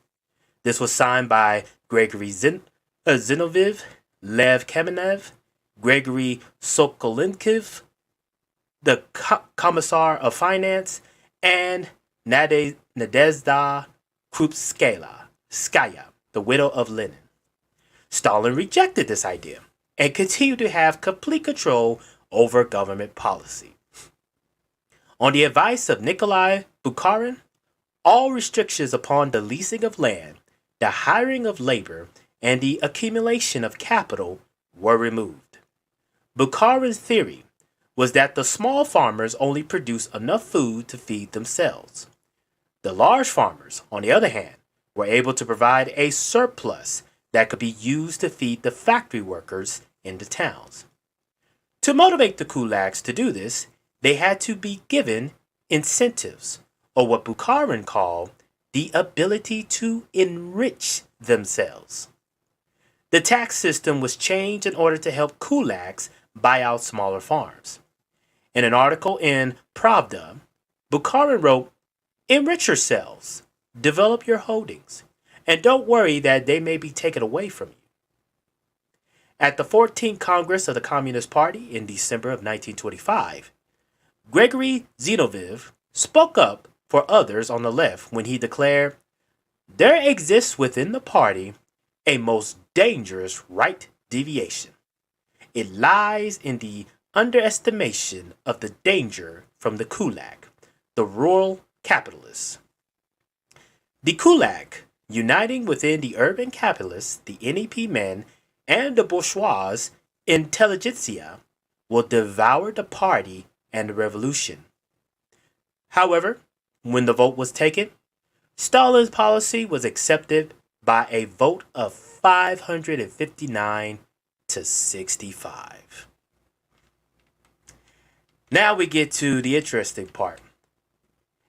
This was signed by Gregory Zinoviev, Lev Kamenev, Gregory Sokolinkiv, the Commissar of Finance, and Nadezhda Krupskaya, the widow of Lenin. Stalin rejected this idea and continued to have complete control over government policy. On the advice of Nikolai Bukharin, all restrictions upon the leasing of land, the hiring of labor, and the accumulation of capital were removed. Bukharin's theory was that the small farmers only produce enough food to feed themselves. The large farmers, on the other hand, were able to provide a surplus that could be used to feed the factory workers in the towns. To motivate the kulaks to do this, they had to be given incentives, or what Bukharin called the ability to enrich themselves. The tax system was changed in order to help kulaks buy out smaller farms. In an article in Pravda, Bukharin wrote, "Enrich yourselves, develop your holdings, and don't worry that they may be taken away from you." At the 14th Congress of the Communist Party in December of 1925, Gregory Zinoviev spoke up for others on the left when he declared, "There exists within the party a most dangerous right deviation. It lies in the underestimation of the danger from the kulak, the rural capitalists. The kulak, uniting within the urban capitalists, the NEP men, and the bourgeois intelligentsia, will devour the party and the revolution." However, when the vote was taken, Stalin's policy was accepted by a vote of 559 to 65. Now we get to the interesting part.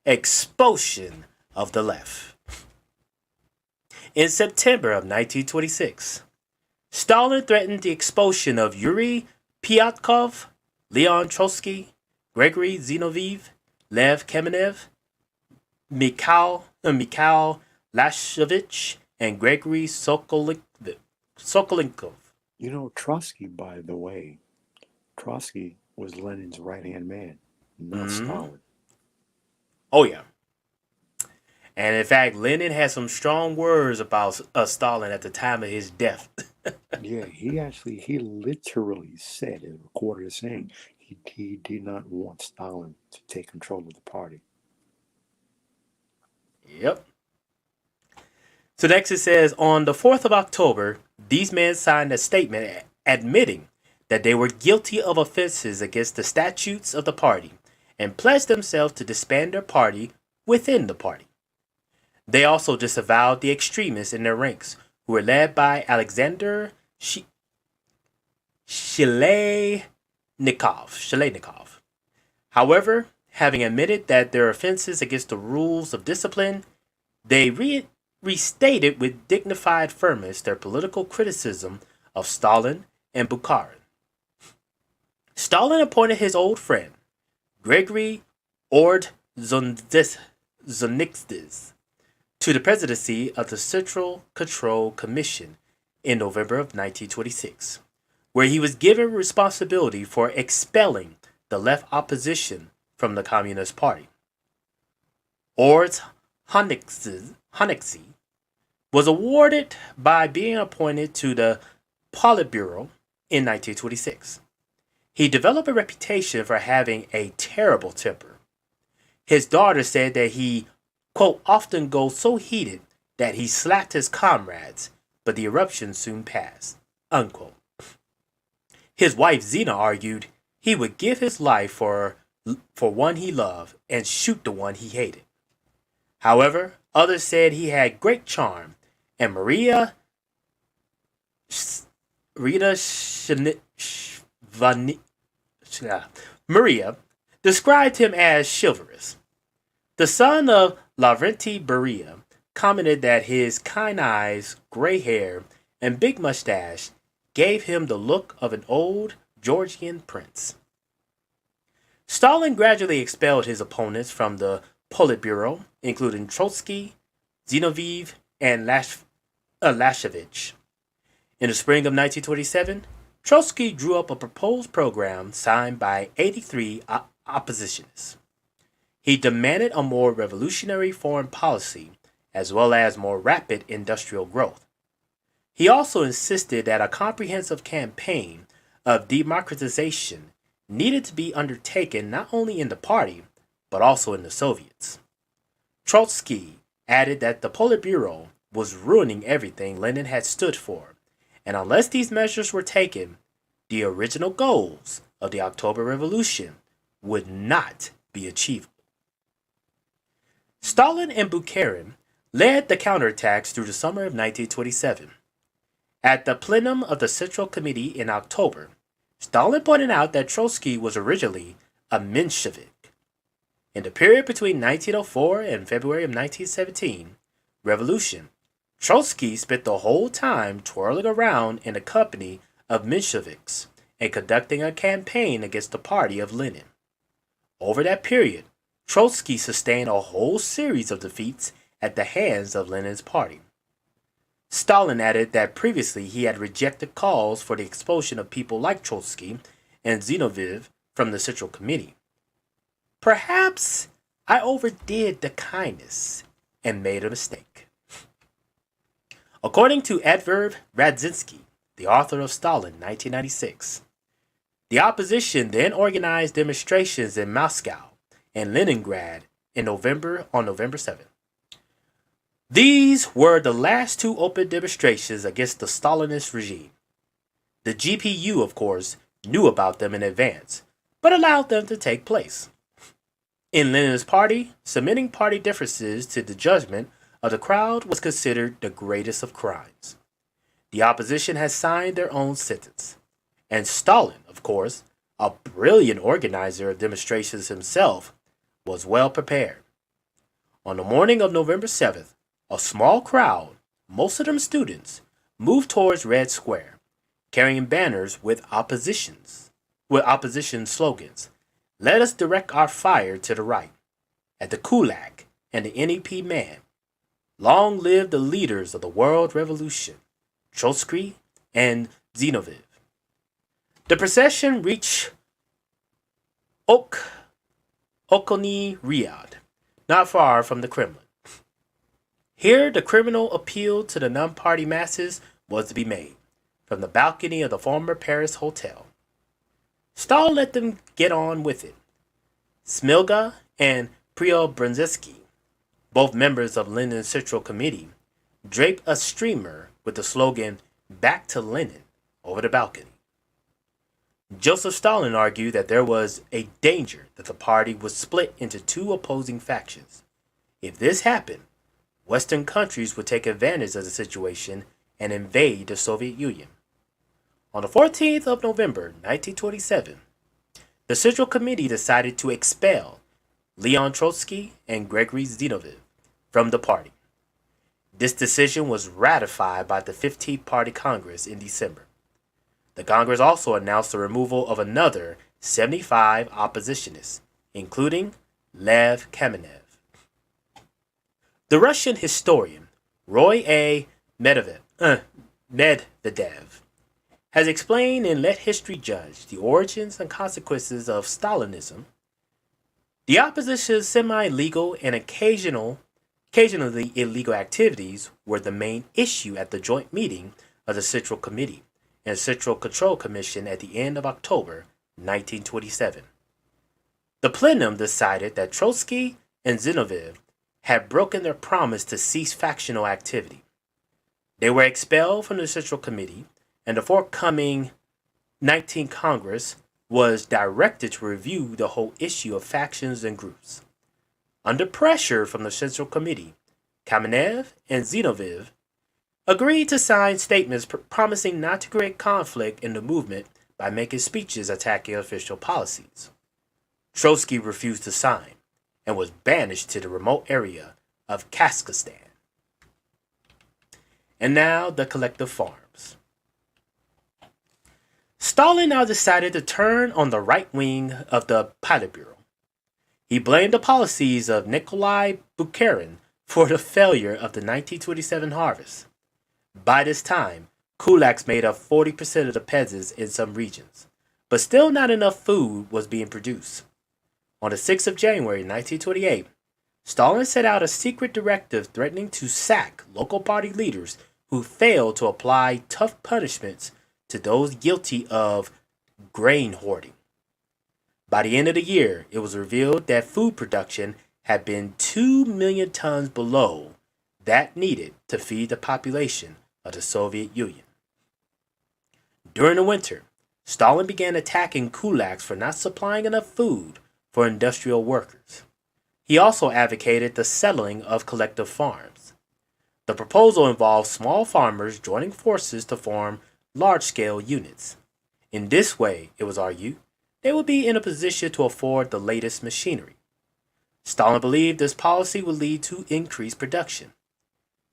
Expulsion of the left. In September of 1926, Stalin threatened the expulsion of Yuri Pyatkov, Leon Trotsky, Gregory Zinoviev, Lev Kamenev, Mikhail Lashevich, and Gregory Sokolinkov.
You know, Trotsky, by the way, Trotsky was Lenin's right-hand man, not Stalin.
Oh, yeah. And in fact, Lenin had some strong words about Stalin at the time of his death.
Yeah, he literally said, and recorded as saying, he did not want Stalin to take control of the party.
Yep. So next it says, on the 4th of October, these men signed a statement admitting that they were guilty of offenses against the statutes of the party and pledged themselves to disband their party within the party. They also disavowed the extremists in their ranks, who were led by Alexander Shalenikov. However, having admitted that their offenses against the rules of discipline, they restated with dignified firmness their political criticism of Stalin and Bukharin. Stalin appointed his old friend, Gregory Ordzhonikidze, to the presidency of the Central Control Commission in November of 1926, where he was given responsibility for expelling the left opposition from the Communist Party. Ordzhonikidze was awarded by being appointed to the Politburo in 1926. He developed a reputation for having a terrible temper. His daughter said that he, quote, often goes so heated that he slapped his comrades, but the eruption soon passed, unquote. His wife Zina argued he would give his life for one he loved and shoot the one he hated. However, others said he had great charm, and Maria described him as chivalrous. The son of Lavrenti Beria commented that his kind eyes, gray hair, and big mustache gave him the look of an old Georgian prince. Stalin gradually expelled his opponents from the Politburo, including Trotsky, Zinoviev, and Lashevich. In the spring of 1927, Trotsky drew up a proposed program signed by 83 oppositionists. He demanded a more revolutionary foreign policy as well as more rapid industrial growth. He also insisted that a comprehensive campaign of democratization needed to be undertaken not only in the party, but also in the Soviets. Trotsky added that the Politburo was ruining everything Lenin had stood for, and unless these measures were taken, the original goals of the October Revolution would not be achievable. Stalin and Bukharin led the counterattacks through the summer of 1927. At the plenum of the Central Committee in October, Stalin pointed out that Trotsky was originally a Menshevik. In the period between 1904 and February of 1917, Revolution, Trotsky spent the whole time twirling around in the company of Mensheviks and conducting a campaign against the party of Lenin. Over that period, Trotsky sustained a whole series of defeats at the hands of Lenin's party. Stalin added that previously he had rejected calls for the expulsion of people like Trotsky and Zinoviev from the Central Committee. Perhaps I overdid the kindness and made a mistake. According to Edvard Radzinsky, the author of Stalin 1996, the opposition then organized demonstrations in Moscow and Leningrad on November 7th. These were the last two open demonstrations against the Stalinist regime. The GPU, of course, knew about them in advance, but allowed them to take place. In Lenin's party, submitting party differences to the judgment of the crowd was considered the greatest of crimes. The opposition had signed their own sentence, and Stalin, of course, a brilliant organizer of demonstrations himself, was well prepared. On the morning of November 7th, a small crowd, most of them students, moved towards Red Square, carrying banners with opposition slogans. Let us direct our fire to the right, at the Kulak and the NEP man. Long live the leaders of the world revolution, Trotsky and Zinoviev. The procession reached Okhotny Ryad, not far from the Kremlin. Here, the criminal appeal to the non-party masses was to be made, from the balcony of the former Paris Hotel. Stalin let them get on with it. Smilga and Preobrazhensky, both members of Lenin's Central Committee, draped a streamer with the slogan, "Back to Lenin," over the balcony. Joseph Stalin argued that there was a danger that the party was split into two opposing factions. If this happened, Western countries would take advantage of the situation and invade the Soviet Union. On the 14th of November 1927, the Central Committee decided to expel Leon Trotsky and Gregory Zinoviev from the party. This decision was ratified by the 15th Party Congress in December. The Congress also announced the removal of another 75 oppositionists, including Lev Kamenev. The Russian historian Roy A. Medvedev has explained in Let History Judge the origins and consequences of Stalinism. The opposition's semi-legal and occasionally illegal activities were the main issue at the joint meeting of the Central Committee and Central Control Commission at the end of October 1927. The plenum decided that Trotsky and Zinoviev had broken their promise to cease factional activity. They were expelled from the Central Committee, and the forthcoming 19th Congress was directed to review the whole issue of factions and groups. Under pressure from the Central Committee, Kamenev and Zinoviev agreed to sign statements promising not to create conflict in the movement by making speeches attacking official policies. Trotsky refused to sign, and was banished to the remote area of Kazakhstan. And now the collective farms. Stalin now decided to turn on the right wing of the Politburo. He blamed the policies of Nikolai Bukharin for the failure of the 1927 harvest. By this time, kulaks made up 40% of the peasants in some regions, but still not enough food was being produced. On the 6th of January 1928, Stalin set out a secret directive threatening to sack local party leaders who failed to apply tough punishments to those guilty of grain hoarding. By the end of the year, it was revealed that food production had been 2 million tons below that needed to feed the population of the Soviet Union. During the winter, Stalin began attacking kulaks for not supplying enough food for industrial workers. He also advocated the settling of collective farms. The proposal involved small farmers joining forces to form large-scale units. In this way, it was argued, they would be in a position to afford the latest machinery. Stalin believed this policy would lead to increased production.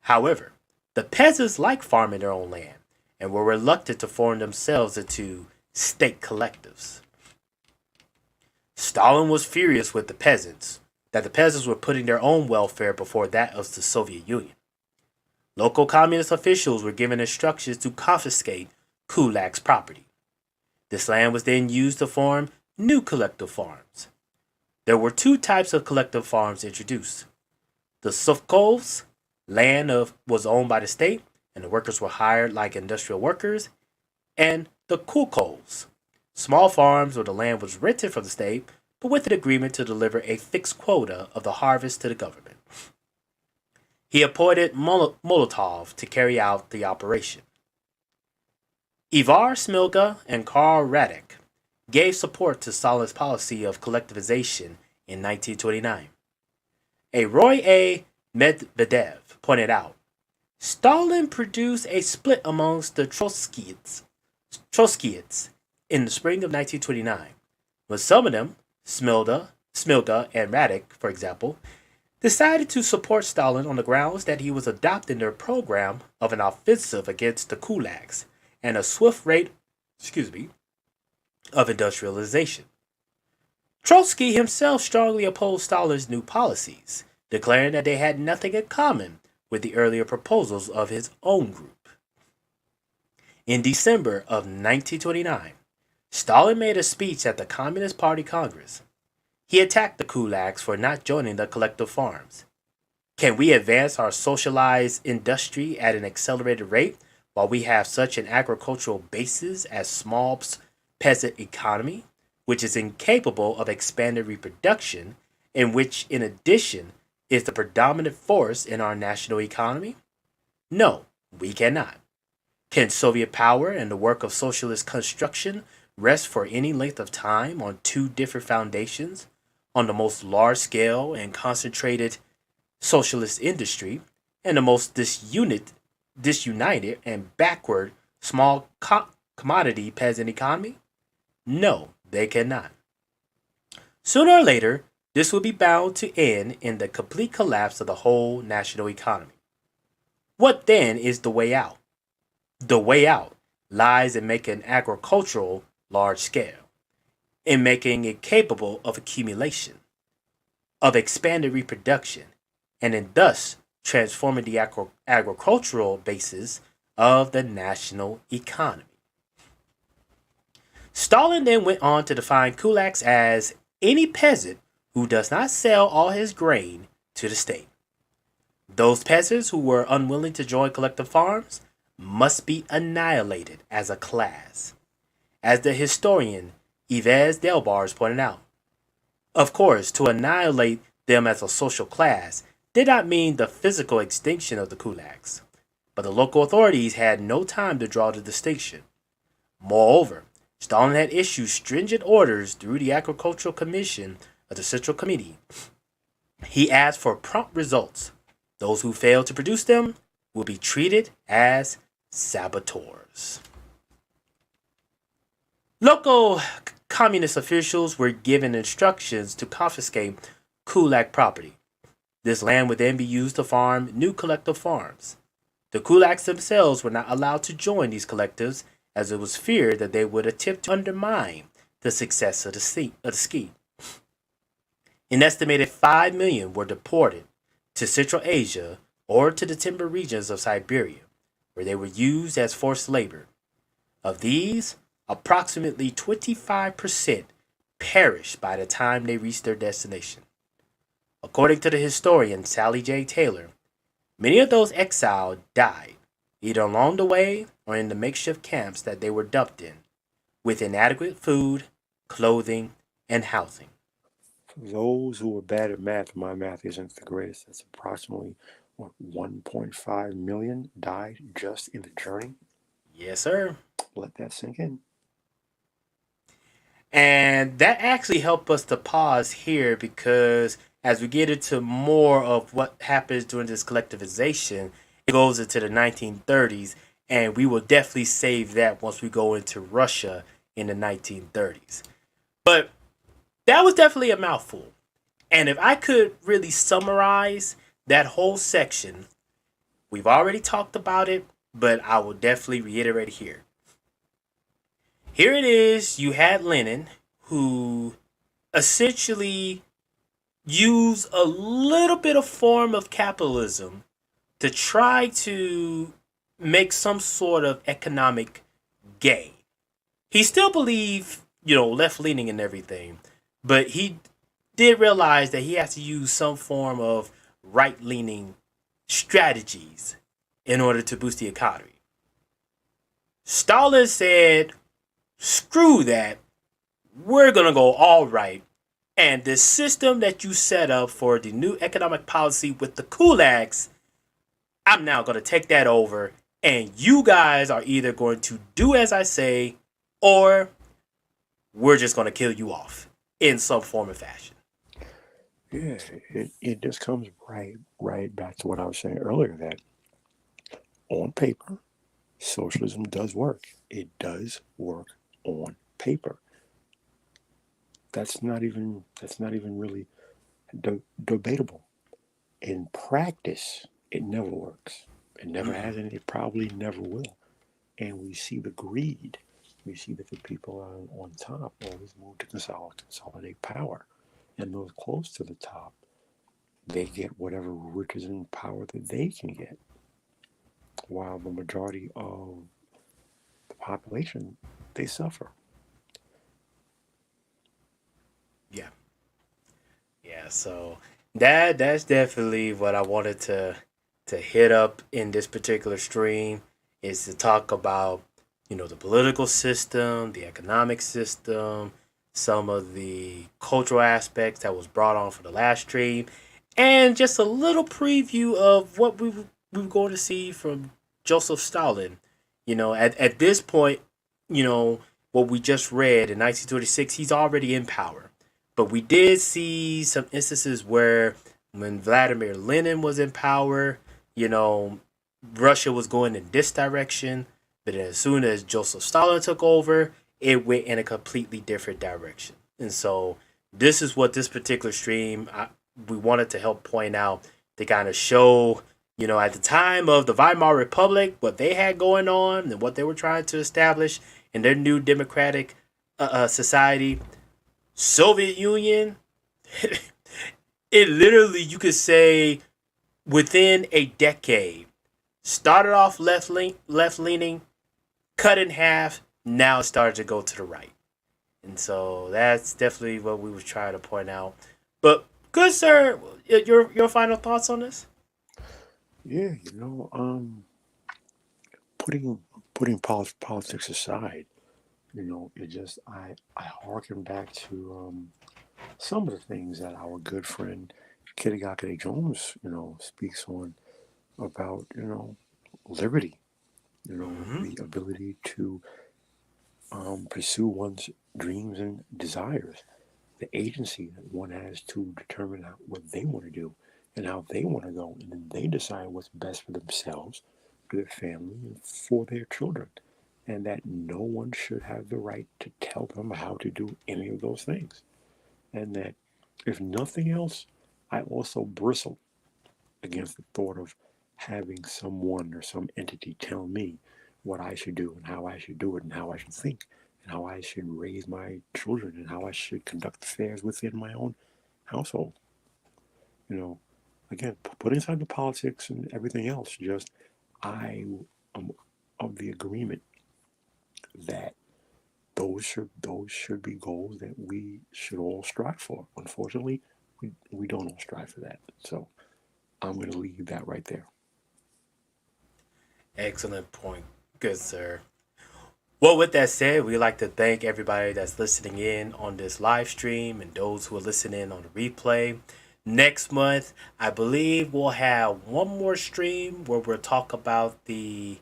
However, the peasants liked farming their own land and were reluctant to form themselves into state collectives. Stalin was furious with the peasants, that the peasants were putting their own welfare before that of the Soviet Union. Local communist officials were given instructions to confiscate kulaks' property. This land was then used to form new collective farms. There were two types of collective farms introduced. The sovkhozs, land was owned by the state, and the workers were hired like industrial workers, and the kolkhozs, small farms where the land was rented from the state, but with an agreement to deliver a fixed quota of the harvest to the government. He appointed Molotov to carry out the operation. Ivar Smilga and Karl Radek gave support to Stalin's policy of collectivization in 1929. A Roy A. Medvedev pointed out, Stalin produced a split amongst the Trotskyists in the spring of 1929, when some of them, Smilga and Radek, for example, decided to support Stalin on the grounds that he was adopting their program of an offensive against the kulaks and a swift rate of industrialization. Trotsky himself strongly opposed Stalin's new policies, declaring that they had nothing in common with the earlier proposals of his own group. In December of 1929, Stalin made a speech at the Communist Party Congress. He attacked the kulaks for not joining the collective farms. Can we advance our socialized industry at an accelerated rate while we have such an agricultural basis as small peasant economy, which is incapable of expanded reproduction, and which, in addition, is the predominant force in our national economy? No, we cannot. Can Soviet power and the work of socialist construction rest for any length of time on two different foundations, on the most large-scale and concentrated socialist industry, and the most disunited and backward small commodity peasant economy? No, they cannot. Sooner or later, this will be bound to end in the complete collapse of the whole national economy. What then is the way out? The way out lies in making agricultural large scale, in making it capable of accumulation, of expanded reproduction, and in thus transforming the agricultural basis of the national economy. Stalin then went on to define kulaks as any peasant who does not sell all his grain to the state. Those peasants who were unwilling to join collective farms must be annihilated as a class, as the historian Yves Delbars pointed out. Of course, to annihilate them as a social class did not mean the physical extinction of the kulaks, but the local authorities had no time to draw the distinction. Moreover, Stalin had issued stringent orders through the Agricultural Commission of the Central Committee. He asked for prompt results. Those who failed to produce them will be treated as saboteurs. Local communist officials were given instructions to confiscate Kulak property. This land would then be used to farm new collective farms. The kulaks themselves were not allowed to join these collectives as it was feared that they would attempt to undermine the success of the scheme. An estimated 5 million were deported to Central Asia or to the timber regions of Siberia, where they were used as forced labor. Of these, approximately 25% perished by the time they reached their destination. According to the historian Sally J. Taylor, many of those exiled died, either along the way or in the makeshift camps that they were dumped in, with inadequate food, clothing, and housing.
For those who are bad at math, my math isn't the greatest. That's approximately what 1.5 million died just in the journey.
Yes, sir.
Let that sink in.
And that actually helped us to pause here because as we get into more of what happens during this collectivization, it goes into the 1930s, and we will definitely save that once we go into Russia in the 1930s. But that was definitely a mouthful. And if I could really summarize that whole section, we've already talked about it, but I will definitely reiterate it here. Here it is. You had Lenin, who essentially used a little bit of form of capitalism to try to make some sort of economic gain. He still believed, left leaning and everything, but he did realize that he has to use some form of right leaning strategies in order to boost the economy. Stalin said, screw that, we're going to go all right. And the system that you set up for the new economic policy with the kulaks, I'm now going to take that over. And you guys are either going to do as I say, or we're just going to kill you off in some form or fashion.
Yeah, it just comes right back to what I was saying earlier that on paper, socialism does work. It does work on paper. That's not even really debatable. In practice, it never works. It never has, and it probably never will. And we see the greed. We see that the people on top always move to consolidate power, and those close to the top, they get whatever riches and power that they can get, while the majority of the population they suffer.
Yeah. Yeah, so that's definitely what I wanted to hit up in this particular stream is to talk about, the political system, the economic system, some of the cultural aspects that was brought on for the last stream, and just a little preview of what we were going to see from Joseph Stalin. At this point, what we just read in 1926, he's already in power. But we did see some instances where when Vladimir Lenin was in power, you know, Russia was going in this direction. But as soon as Joseph Stalin took over, it went in a completely different direction. And so this is what this particular stream we wanted to help point out to kind of show, at the time of the Weimar Republic, what they had going on and what they were trying to establish in their new democratic society. Soviet Union, it literally, you could say, within a decade, started off left leaning, cut in half, now it started to go to the right. And so that's definitely what we were trying to point out. But good sir, your final thoughts on this?
Yeah, putting politics aside, it just I harken back to some of the things that our good friend Kitty Jones, speaks on about, liberty,
Mm-hmm.
the ability to pursue one's dreams and desires, the agency that one has to determine what they want to do and how they want to go, and then they decide what's best for themselves, for their family, and for their children, and that no one should have the right to tell them how to do any of those things, and that If nothing else, I also bristle against the thought of having someone or some entity tell me what I should do and how I should do it and how I should think and how I should raise my children and how I should conduct affairs within my own household. You know, again, put aside the politics and everything else. Just I am of the agreement that those should be goals that we should all strive for. Unfortunately, we don't all strive for that. So I'm going to leave that right there.
Excellent point. Good, sir. Well, with that said, we'd like to thank everybody that's listening in on this live stream and those who are listening on the replay. Next month, I believe we'll have one more stream where we'll talk about the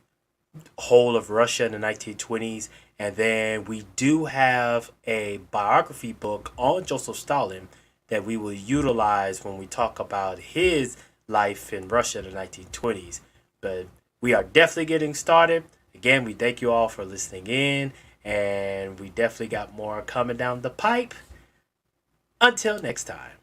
whole of Russia in the 1920s. And then we do have a biography book on Joseph Stalin that we will utilize when we talk about his life in Russia in the 1920s. But we are definitely getting started. Again, we thank you all for listening in, and we definitely got more coming down the pipe. Until next time.